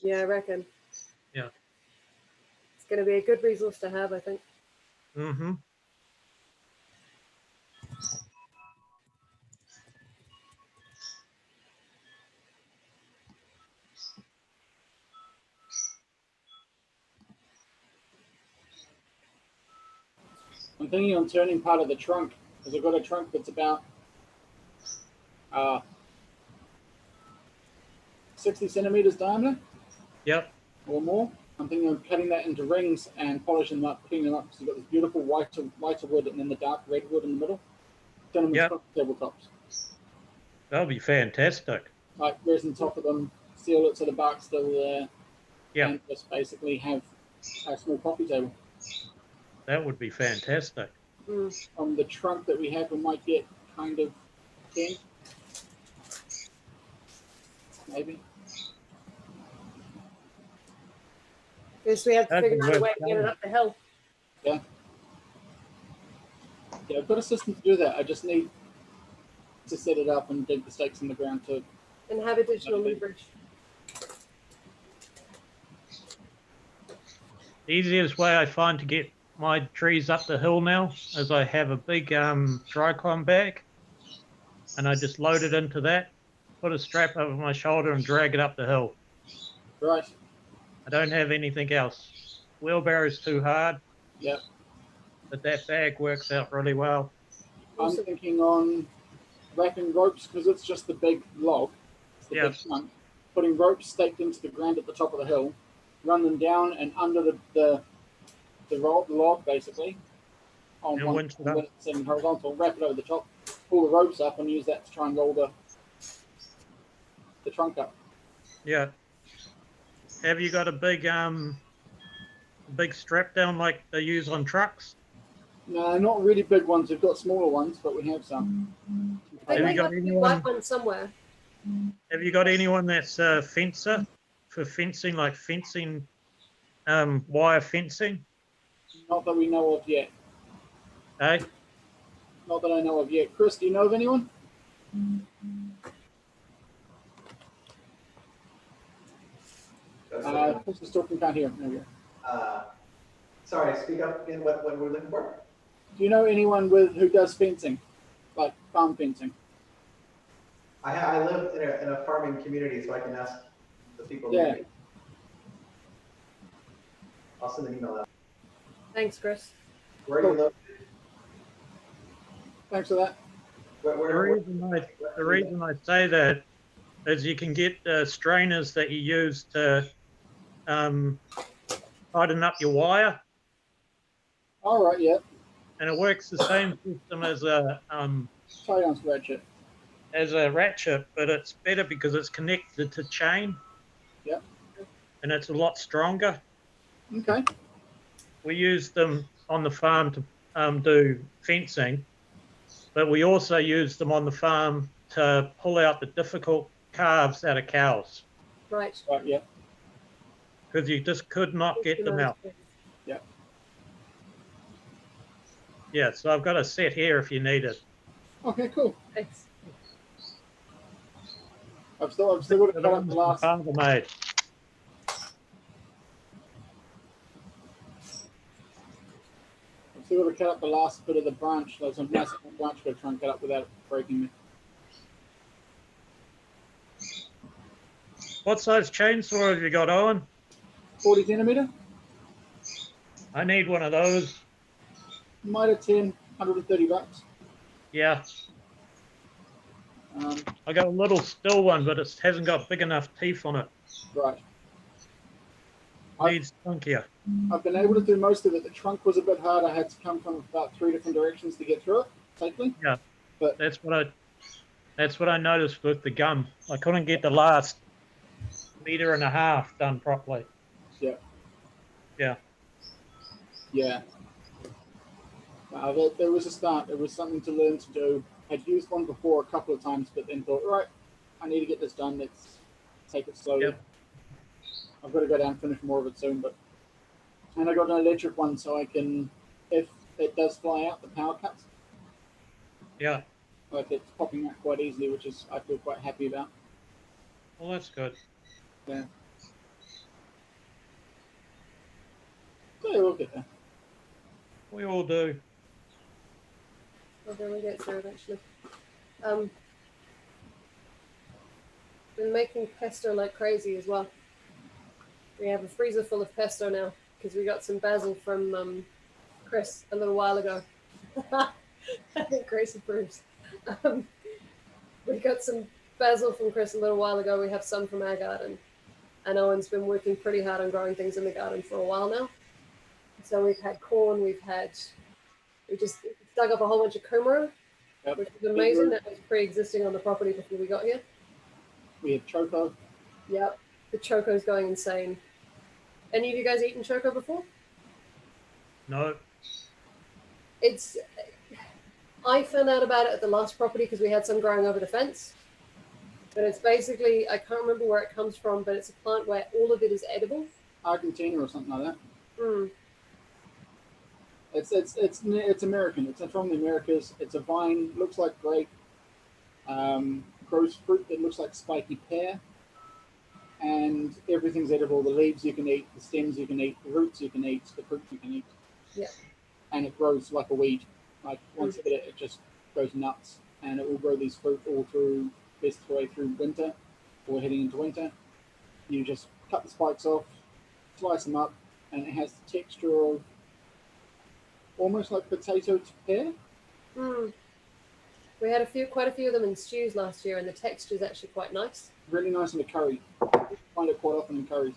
Yeah, I reckon. Yeah. It's going to be a good resource to have, I think. Mm-hmm. I'm thinking on turning part of the trunk because I've got a trunk that's about 60 centimeters diameter. Yep. Or more. I'm thinking of cutting that into rings and polishing them up, putting them up because you've got this beautiful whiter wood and then the dark red wood in the middle. Turn them into tabletops. That'll be fantastic. Like resin top of them, seal it so the bark's still there. Yeah. And just basically have a small coffee table. That would be fantastic. On the trunk that we have, we might get kind of 10. Maybe. Because we have to figure out a way to get it up the hill. Yeah. Yeah, I've got a system to do that. I just need to set it up and dig the stakes in the ground too. And have additional leverage. The easiest way I find to get my trees up the hill now is I have a big dry-con bag and I just load it into that, put a strap over my shoulder and drag it up the hill. Right. I don't have anything else. Wheelbarrow's too hard. Yep. But that bag works out really well. I'm thinking on wrapping ropes because it's just the big log. It's the big trunk. Putting ropes staked into the ground at the top of the hill, run them down and under the log basically, on And one winch it side, up. when it's in horizontal, wrap it over the top, pull the ropes up, and use that to try and roll the trunk up. Yeah. Have you got a big strap down like they use on trucks? No, not really big ones. We've got smaller ones, but we have some. They Have you might got have a big anyone? white one somewhere. Have you got anyone that's a fencer for fencing, like fencing, wire fencing? Not that we know of yet. Hey, Not that I know of yet. Chris, do you know of anyone? Chris is talking, can't hear. There we go. Sorry, speak up again. What we're looking for? Do you know anyone who does fencing, like farm fencing? I live in a farming community, so I can ask the people. Yeah. Near me. I'll send an email out. Thanks, Chris. Where are you located? Thanks for that. the reason I say that is you can get strainers that you use to tighten up your wire, All right, yeah. and it works the same system as a Tie-on ratchet. but it's better because it's connected to chain. Yep. And it's a lot stronger. Okay. We use them on the farm to do fencing, but we also use them on the farm to pull out the difficult calves out of cows. Right. Right, yeah. Because you just could not get them out. Yeah. Yeah, so I've got a set here if you need it. Okay, cool. Thanks. I've still got to cut up the last. Father made. I've still got to cut up the last bit of the branch. There's a massive branch I've got to try and cut up without breaking me. What size chainsaw have you got, Owen? 40 centimeter. I need one of those. Might have 10, $130. Yeah. I got a little still one, but it hasn't got big enough teeth on it. Right. Needs chunkier. I've been able to do most of it. The trunk was a bit hard. I had to come from about 3 different directions to get through it safely. Yeah. But that's what I noticed with the gum. I couldn't get the last 1.5 meters done properly. Yeah. Yeah. Yeah. There was a start. It was something to learn to do. I'd used one before a couple of times, but then thought, right, I need to get this done. Let's take it slowly. Yep. I've got to go down and finish more of it soon. And I got an electric one, so I can, if it does fly out, the power cuts. Yeah. Like it's popping out quite easily, which is I feel quite happy about. Well, that's good. Yeah. So we'll get there. We all do. Well, then we get through eventually. Been making pesto like crazy as well. We have a freezer full of pesto now because we got some basil from Chris a little while ago. I think Grace approves. We got some basil from Chris a little while ago. We have some from our garden. And Owen's been working pretty hard on growing things in the garden for a while now. So we've had corn, we just dug up a whole bunch of kumara, Yep. which is amazing. That was pre-existing on the property before we got here. We have choco. Yep, the choco's going insane. Any of you guys eaten choco before? No. I found out about it at the last property because we had some growing over the fence. But it's basically, I can't remember where it comes from, but it's a plant where all of it is edible. Argentina or something like that. Hmm. It's American. It's from the Americas. It's a vine. Looks like grape. Grows fruit that looks like spiky pear. And everything's edible. The leaves you can eat. The stems you can eat. The roots you can eat. The fruit you can eat. Yeah. And it grows like a weed. Like once you get it, it just goes nuts. And it will grow these fruit all through, best way through winter or heading into winter. You just cut the spikes off, slice them up, and it has the texture of almost like potato to pear. Mm. We had quite a few of them in stews last year, and the texture is actually quite nice. Really nice in a curry. You find it quite often in curries.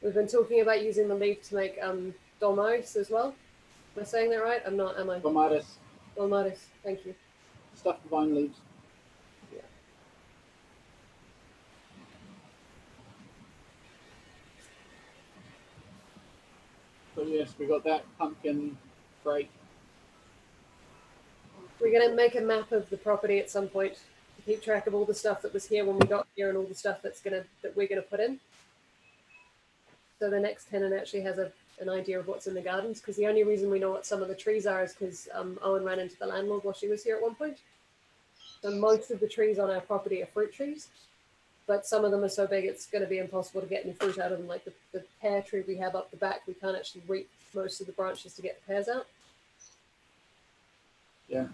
We've been talking about using the leaf to make domos as well. Am I saying that right? I'm not, am I? Clematis. Clematis, thank you. Stuffed vine leaves. Yeah. So yes, we got that pumpkin. Great. We're going to make a map of the property at some point to keep track of all the stuff that was here when we got here and all the stuff that we're gonna put in. So the next tenant actually has an idea of what's in the gardens, because the only reason we know what some of the trees are is because Owen ran into the landlord while she was here at one point. So most of the trees on our property are fruit trees, but some of them are so big it's going to be impossible to get any fruit out of them. Like the pear tree we have up the back, we can't actually reap most of the branches to get the pears out. Yeah.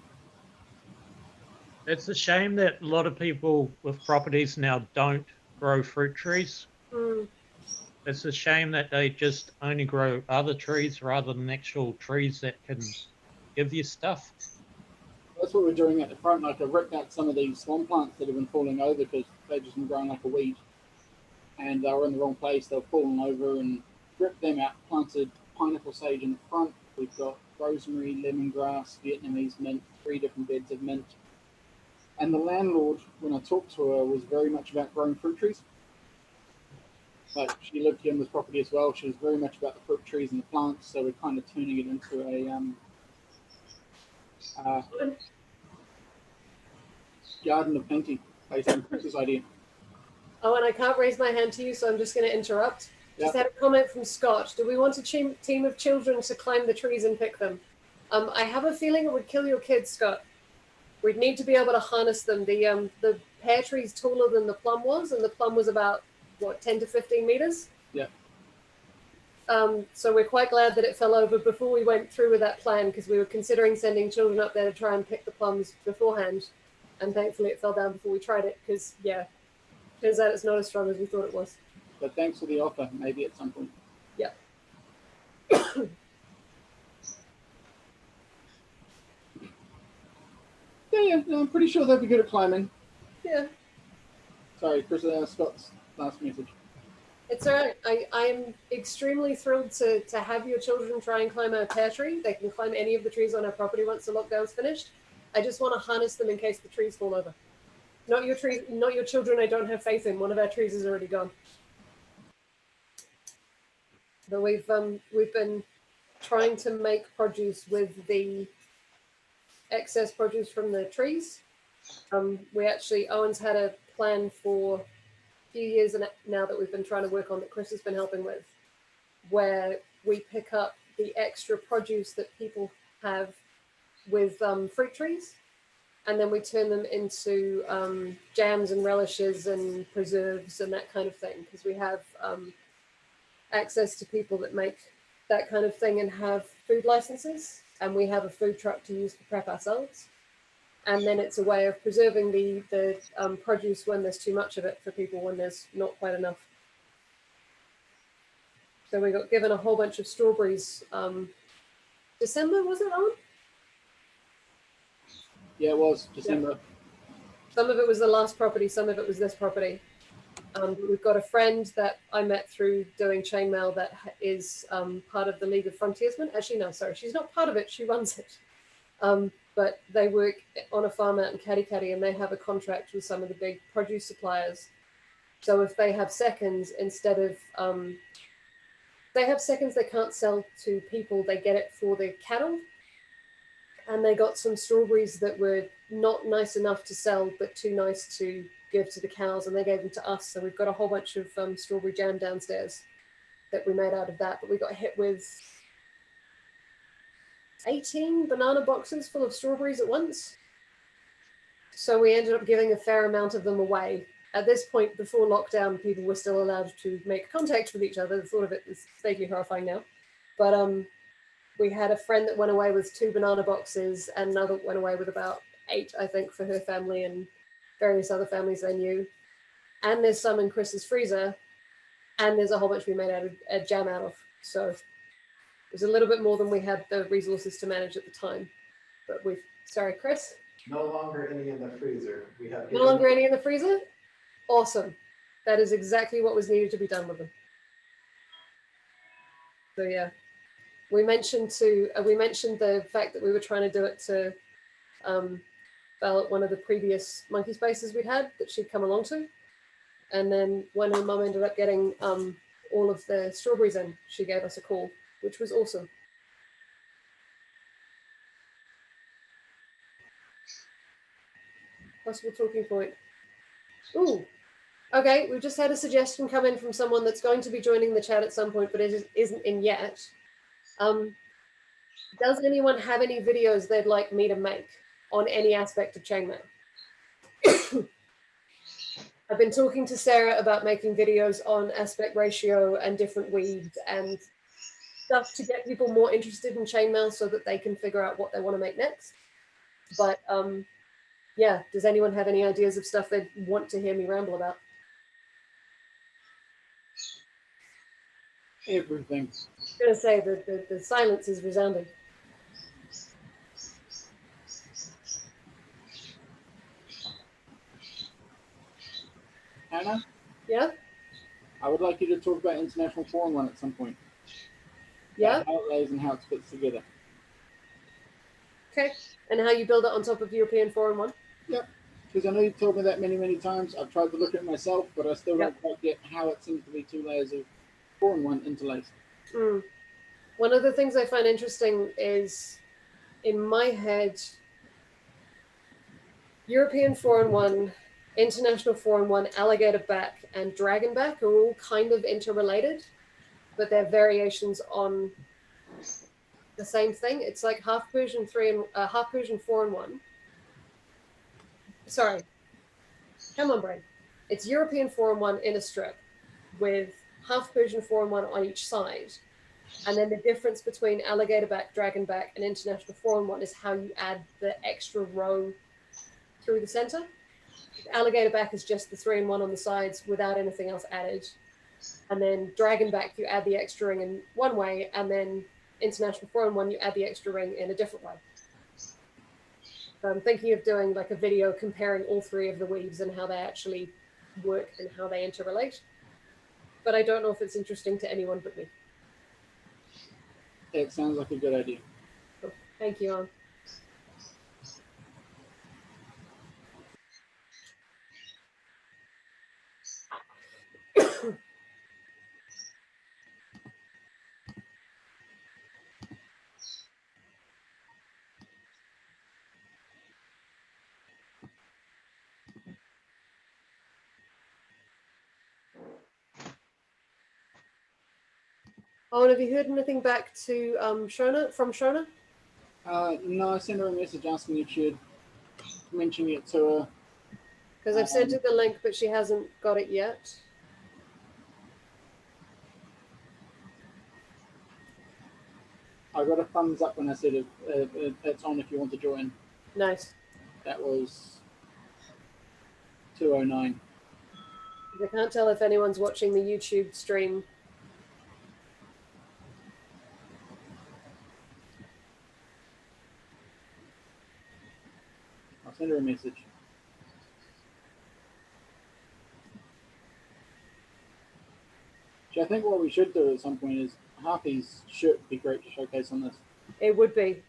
It's a shame that a lot of people with properties now don't grow fruit trees. Mm. It's a shame that they just only grow other trees rather than actual trees that can give you stuff. That's what we're doing at the front. Like I ripped out some of these swamp plants that have been falling over because they've just been growing like a weed. And they were in the wrong place. They were falling over, and ripped them out, planted pineapple sage in the front. We've got rosemary, lemongrass, Vietnamese mint, 3 different beds of mint. And the landlord, when I talked to her, was very much about growing fruit trees. Like she lived here in this property as well. She was very much about the fruit trees and the plants. So we're kind of turning it into a garden of plenty based on Chris's idea. Oh, and I can't raise my hand to you, so I'm just going to interrupt. Just Yep. had a comment from Scott. Do we want a team of children to climb the trees and pick them? I have a feeling it would kill your kids, Scott. We'd need to be able to harness them. The pear tree's taller than the plum was, and the plum was about, what, 10 to 15 meters? Yeah. So we're quite glad that it fell over before we went through with that plan, because we were considering sending children up there to try and pick the plums beforehand. And thankfully it fell down before we tried it, because, yeah, turns out it's not as strong as we thought it was. But thanks for the offer. Maybe at some point. Yeah. Yeah. No, I'm pretty sure they'll be good at climbing. Yeah. Sorry, Chris. Scott's last message. It's all right. I'm extremely thrilled to have your children try and climb a pear tree. They can climb any of the trees on our property once the lockdown's finished. I just want to harness them in case the trees fall over. Not your trees, not your children. I don't have faith in. One of our trees is already gone. But we've been trying to make produce with the excess produce from the trees. Owen's had a plan for a few years now that we've been trying to work on, that Chris has been helping with, where we pick up the extra produce that people have with fruit trees, and then we turn them into jams and relishes and preserves and that kind of thing, because we have access to people that make that kind of thing and have food licenses, and we have a food truck to use to prep ourselves. And then it's a way of preserving the produce when there's too much of it for people, when there's not quite enough. So we got given a whole bunch of strawberries. December, was it on? Yeah, it was December. Yep. Some of it was the last property, some of it was this property. We've got a friend that I met through doing Chainmaille that is part of the League of Frontiersmen. Actually, no, sorry, she's not part of it, she runs it. But they work on a farm out in Katikati, and they have a contract with some of the big produce suppliers. So if they have seconds, instead of, they have seconds they can't sell to people, they get it for the cattle. And they got some strawberries that were not nice enough to sell, but too nice to give to the cows, and they gave them to us. So we've got a whole bunch of strawberry jam downstairs that we made out of that. But we got hit with 18 banana boxes full of strawberries at once. So we ended up giving a fair amount of them away. At this point, before lockdown, people were still allowed to make contact with each other. The thought of it is vaguely horrifying now. But we had a friend that went away with 2 banana boxes, and another went away with about 8, I think, for her family and various other families they knew. And there's some in Chris's freezer, and there's a whole bunch we made out of a jam out of. So it was a little bit more than we had the resources to manage at the time. But sorry, Chris? No longer any in the freezer. We have No longer any in the freezer? Awesome. That is exactly what was needed to be done with them. So yeah. we mentioned the fact that we were trying to do it to Belle at one of the previous monkey spaces we'd had that she'd come along to. And then when her mum ended up getting all of the strawberries in, she gave us a call, which was awesome. Possible talking point. Ooh, okay, we've just had a suggestion come in from someone that's going to be joining the chat at some point, but it isn't in yet. Does anyone have any videos they'd like me to make on any aspect of chainmail? I've been talking to Sarah about making videos on aspect ratio and different weaves and stuff to get people more interested in chainmail so that they can figure out what they want to make next. But yeah, does anyone have any ideas of stuff they'd want to hear me ramble about? Everything. I was going to say the silence is resounding. Hannah? Yeah? I would like you to talk about International 4-in-1 at some point. Yeah? How it lays and how it fits together. Okay. And how you build it on top of European 4-in-1? Yep. Because I know you've told me that many, many times. I've tried to look at it myself, but I still don't quite get how it seems to be 2 layers of 4-in-1 interlaced. Mm. One of the things I find interesting is, in my head, European 4-in-1, International 4-in-1, Alligator Back, and Dragon Back are all kind of interrelated, but they're variations on the same thing. It's like half Persian 4-in-1. Sorry, come on, brain. It's European 4-in-1 in a strip with half Persian 4-in-1 on each side. And then the difference between Alligator Back, Dragon Back, and International 4-in-1 is how you add the extra row through the center. Alligator Back is just the 3-in-1 on the sides without anything else added. And then Dragon Back, you add the extra ring in one way, and then International 4-in-1, you add the extra ring in a different way. So I'm thinking of doing like a video comparing all 3 of the weaves and how they actually work and how they interrelate. But I don't know if it's interesting to anyone but me. It sounds like a good idea. Cool. Thank you, Anne. Oh, have you heard anything back to Shona, from Shona? No, I sent her a message asking if she'd mention it to her. Because I've sent her the link, but she hasn't got it yet. I got a thumbs up when I said it's on if you want to join. Nice. That was 209. I can't tell if anyone's watching the YouTube stream. I'll send her a message. I think what we should do at some point is Harpy's shirt would be great to showcase on this. It would be.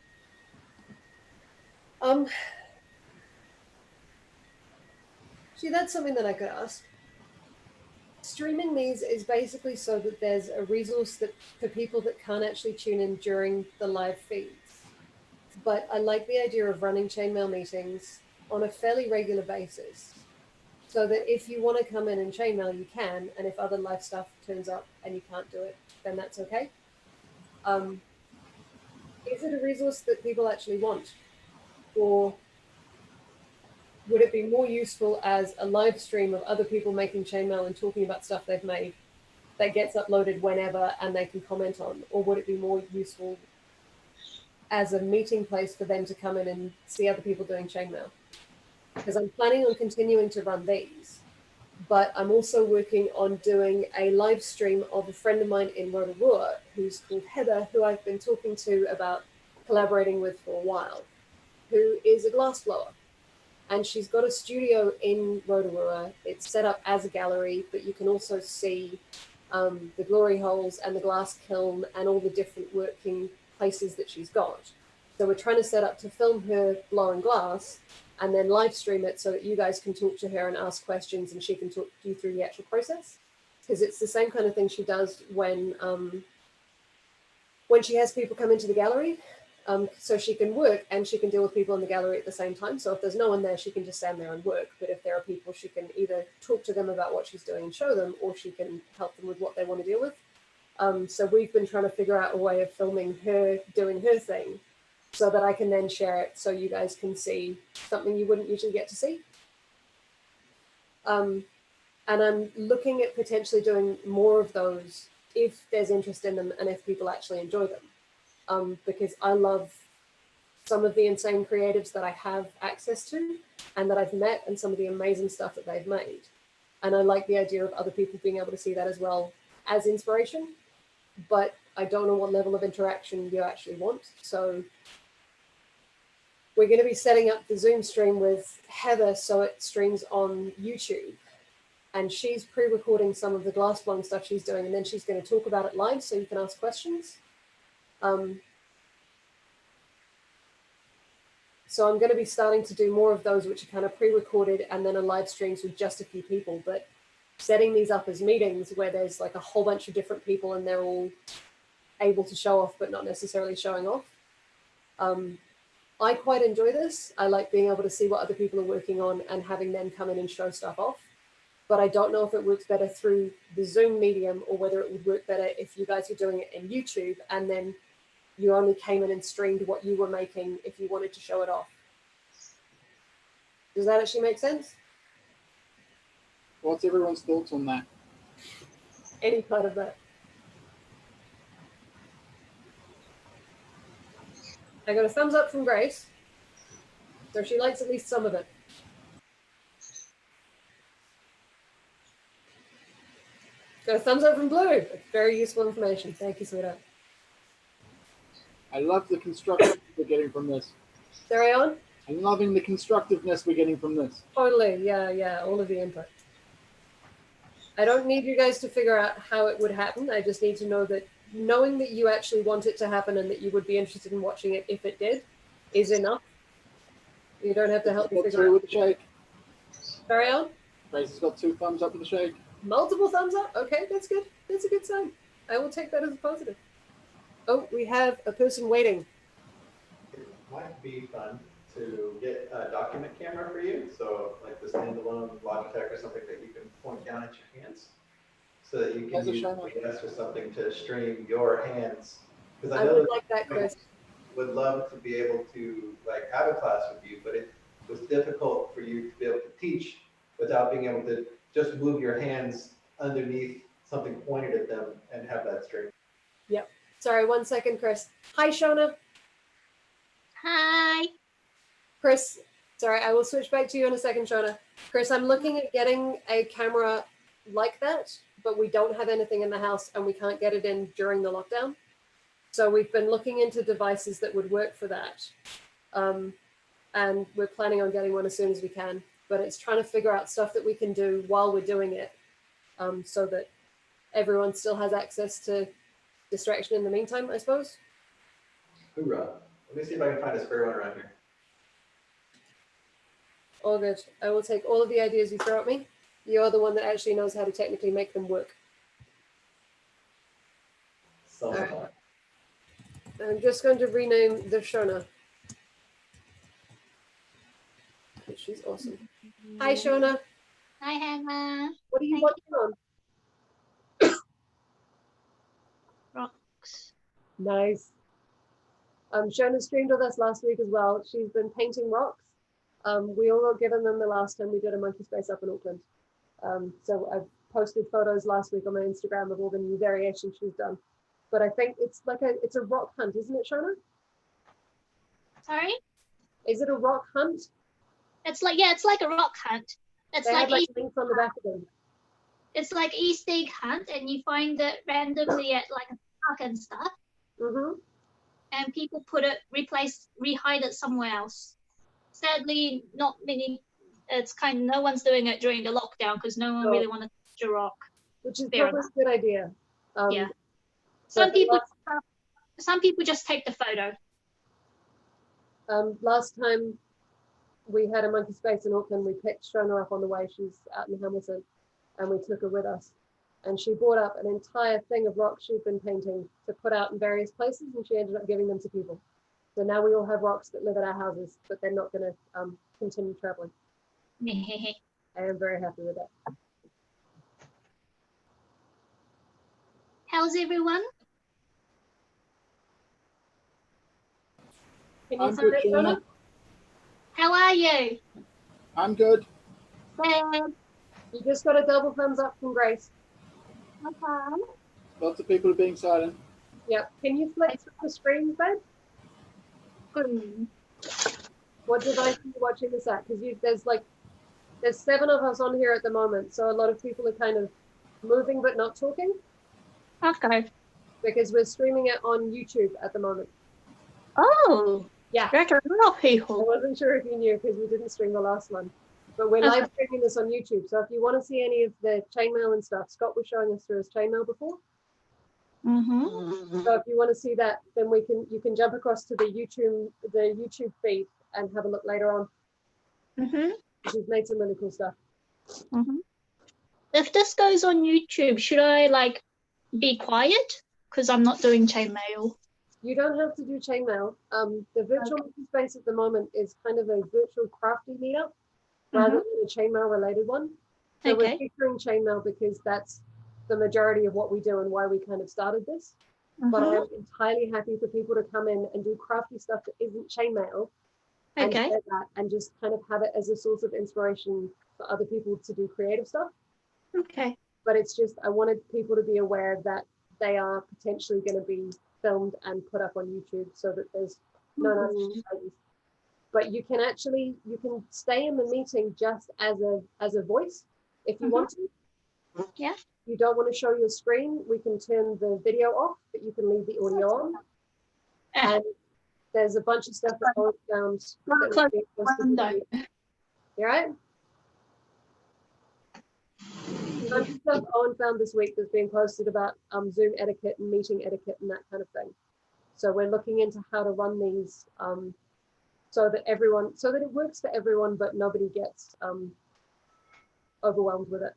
See, that's something that I could ask. Streaming these is basically so that there's a resource that for people that can't actually tune in during the live feeds. But I like the idea of running chainmail meetings on a fairly regular basis, so that if you want to come in and chainmail, you can, and if other live stuff turns up and you can't do it, then that's okay. Is it a resource that people actually want? Or would it be more useful as a live stream of other people making chainmail and talking about stuff they've made that gets uploaded whenever and they can comment on? Or would it be more useful as a meeting place for them to come in and see other people doing chainmail? Because I'm planning on continuing to run these, but I'm also working on doing a live stream of a friend of mine in Rotorua who's called Heather, who I've been talking to about collaborating with for a while, who is a glassblower. And she's got a studio in Rotorua. It's set up as a gallery, but you can also see the glory holes and the glass kiln and all the different working places that she's got. So we're trying to set up to film her blowing glass and then live stream it so that you guys can talk to her and ask questions and she can talk you through the actual process. Because it's the same kind of thing she does when she has people come into the gallery. So she can work and she can deal with people in the gallery at the same time. So if there's no one there, she can just stand there and work. But if there are people, she can either talk to them about what she's doing and show them, or she can help them with what they want to deal with. So we've been trying to figure out a way of filming her doing her thing so that I can then share it so you guys can see something you wouldn't usually get to see. And I'm looking at potentially doing more of those if there's interest in them and if people actually enjoy them. Because I love some of the insane creatives that I have access to and that I've met and some of the amazing stuff that they've made. And I like the idea of other people being able to see that as well as inspiration, but I don't know what level of interaction you actually want. So we're going to be setting up the Zoom stream with Heather so it streams on YouTube. And she's pre-recording some of the glass blowing stuff she's doing, and then she's going to talk about it live so you can ask questions. So I'm going to be starting to do more of those, which are kind of pre-recorded and then a live streams with just a few people, but setting these up as meetings where there's like a whole bunch of different people and they're all able to show off, but not necessarily showing off. I quite enjoy this. I like being able to see what other people are working on and having them come in and show stuff off. But I don't know if it works better through the Zoom medium or whether it would work better if you guys are doing it in YouTube and then you only came in and streamed what you were making if you wanted to show it off. Does that actually make sense? What's everyone's thoughts on that? Any part of that. I got a thumbs up from Grace. So she likes at least some of it. Got a thumbs up from Blue. Very useful information. Thank you, sweetheart. I love the constructiveness we're getting from this. Carry on. I'm loving the constructiveness we're getting from this. Totally. Yeah. All of the input. I don't need you guys to figure out how it would happen. I just need to know that knowing that you actually want it to happen and that you would be interested in watching it if it did is enough. You don't have to help me figure out. With the shake. Carry on. Grace has got 2 thumbs up with the shake. Multiple thumbs up. Okay, that's good. That's a good sign. I will take that as a positive. Oh, we have a person waiting. It might be fun to get a document camera for you. So like the standalone Logitech or something that you can point down at your hands so that you can use OBS or something to stream your hands. Because I know would like that, Chris. Would love to be able to like have a class with you, but it was difficult for you to be able to teach without being able to just move your hands underneath something pointed at them and have that stream. Yep. Sorry, 1 second, Chris. Hi, Shona. Hi. Chris, sorry, I will switch back to you in a second, Shona. Chris, I'm looking at getting a camera like that, but we don't have anything in the house and we can't get it in during the lockdown. So we've been looking into devices that would work for that. And we're planning on getting one as soon as we can. But it's trying to figure out stuff that we can do while we're doing it so that everyone still has access to distraction in the meantime, I suppose. Hoorah. Let me see if I can find a spare one around here. All good. I will take all of the ideas you throw at me. You're the one that actually knows how to technically make them work. Right. I'm just going to rename the Shona. She's awesome. Hi, Shona. Hi, Hannah. What are you watching on? Rocks. Nice. Shona streamed with us last week as well. She's been painting rocks. We all got given them the last time we did a monkey space up in Auckland. So I've posted photos last week on my Instagram of all the new variations she's done. But I think it's like it's a rock hunt, isn't it, Shona? Sorry? Is it a rock hunt? It's like, yeah, it's like a rock hunt. It's they like have like links on the back of them. It's like Easter egg hunt, and you find it randomly at like a park and stuff. Mm-hmm. And people rehide it somewhere else. Sadly, not many. It's kind of no one's doing it during the lockdown because no one really wanted to touch a rock. which is Fair probably a good idea. Yeah. So Some people, last, yeah. so Some people, some people just take the photo. last time we had a monkey space in Auckland, we picked Shona up on the way. She's out in Hamilton, and we took her with us. And she brought up an entire thing of rocks she'd been painting to put out in various places, and she ended up giving them to people. So now we all have rocks that live at our houses, but they're not going to continue traveling. I am very happy with that. How's everyone? Can you I'm say good, that, Shona. Shona? How are you? I'm good. Good. You just got a double thumbs up from Grace. Okay. Lots of people are being silent. Yep. Can you flick through the screen, babe? What device are you watching this at? Because there's 7 of us on here at the moment, so a lot of people are kind of moving but not talking. Okay. Because we're streaming it on YouTube at the moment. Oh. Yeah. That's a lot of I people. wasn't sure if you knew because we didn't stream the last one. But we're Okay. live streaming this on YouTube. So if you want to see any of the chainmail and stuff, Scott was showing us through his chainmail before. Mm-hmm. So if you want to see that, then you can jump across to the YouTube feed and have a look later on. Mm-hmm. We've made some really cool stuff. Mm-hmm. If this goes on YouTube, should I be quiet? Because I'm not doing chainmail. You don't have to do chainmail. The virtual monkey space at the moment is kind of a virtual crafty meetup rather than a chainmail related one. So we're featuring chainmail because that's the majority of what we do and why we kind of started this. But I'm entirely happy for people to come in and do crafty stuff that isn't chainmail and share that and just kind of have it as a source of inspiration for other people to do creative stuff. Okay. But it's just, I wanted people to be aware that they are potentially going to be filmed and put up on YouTube so that there's no notifications. But you can stay in the meeting just as a voice if you want to. Yeah. You don't want to show your screen, we can turn the video off, but you can leave the audio on. And there's a bunch of stuff that Owen found. You right? A bunch of stuff Owen found this week that's being posted about Zoom etiquette and meeting etiquette and that kind of thing. So we're looking into how to run these so that it works for everyone, but nobody gets overwhelmed with it.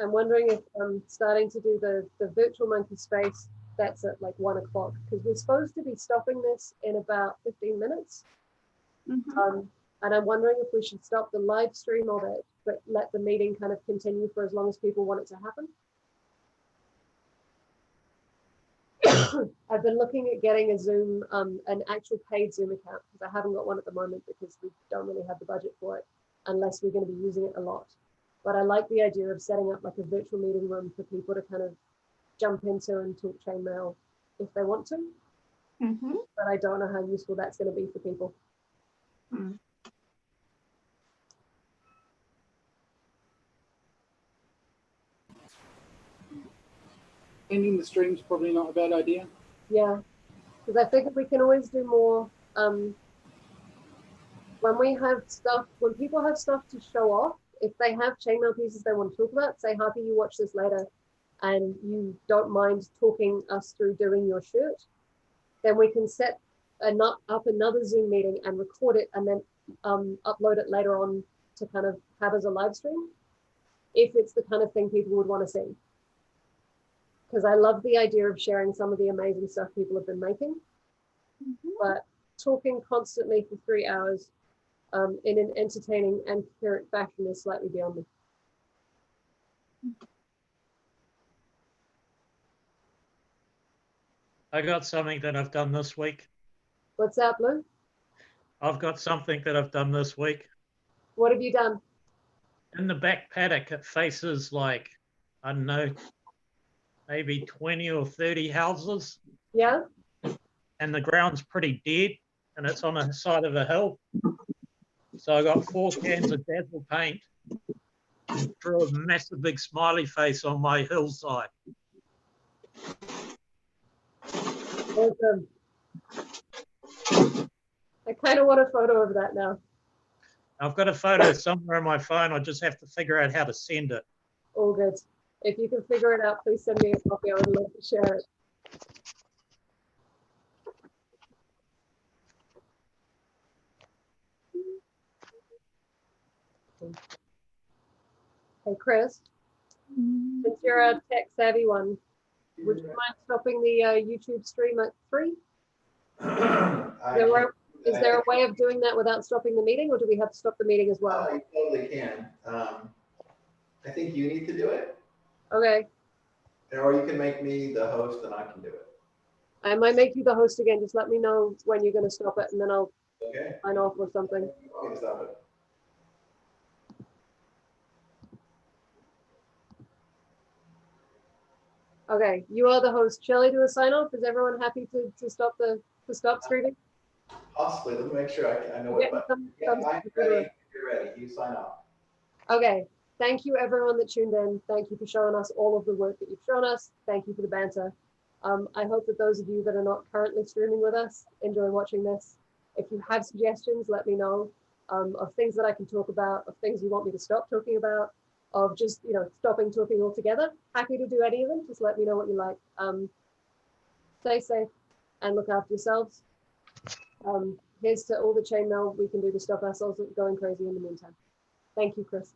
I'm wondering if I'm starting to do the virtual monkey space that's at 1 o'clock because we're supposed to be stopping this in about 15 minutes. And I'm wondering if we should stop the live stream of it, but let the meeting kind of continue for as long as people want it to happen. I've been looking at getting a Zoom, an actual paid Zoom account because I haven't got one at the moment because we don't really have the budget for it unless we're going to be using it a lot. But I like the idea of setting up a virtual meeting room for people to kind of jump into and talk chainmail if they want to. But I don't know how useful that's going to be for people. Ending the stream's probably not a bad idea. Yeah, because I figured we can always do more. When people have stuff to show off, if they have chainmail pieces they want to talk about, say, Harpy, you watch this later and you don't mind talking us through doing your shirt, then we can set up another Zoom meeting and record it and then upload it later on to kind of have as a live stream, if it's the kind of thing people would want to see. Because I love the idea of sharing some of the amazing stuff people have been making, but talking constantly for 3 hours in an entertaining and coherent fashion is slightly beyond me. I got something that I've done this week. What's that, Blue? I've got something that I've done this week. What have you done? In the back paddock, it faces I don't know, maybe 20 or 30 houses. Yeah. And the ground's pretty dead and it's on the side of a hill. So I got 4 cans of Dazzle paint, drew a massive big smiley face on my hillside. Awesome. I kind of want a photo of that now. I've got a photo somewhere on my phone. I just have to figure out how to send it. All good. If you can figure it out, please send me a copy. I would love to share it. Hey, Chris, since you're a tech savvy one, would you mind stopping the YouTube stream at 3? Is there a way of doing that without stopping the meeting, or do we have to stop the meeting as well? You totally can. I think you need to do it. Okay. Or you can make me the host and I can do it. I might make you the host again. Just let me know when you're going to stop it, and then I'll sign off or something. Okay, stop it. Okay, you are the host. Shall I do a sign off? Is everyone happy to stop streaming? Possibly. Let me make sure I know what button. Yeah, I'm ready. You're ready. You sign off. Okay. Thank you, everyone that tuned in. Thank you for showing us all of the work that you've shown us. Thank you for the banter. I hope that those of you that are not currently streaming with us enjoy watching this. If you have suggestions, let me know of things that I can talk about, of things you want me to stop talking about, of just, stopping talking altogether. Happy to do any of them. Just let me know what you like. Stay safe and look after yourselves. Here's to all the chainmail we can do to stop ourselves going crazy in the meantime. Thank you, Chris.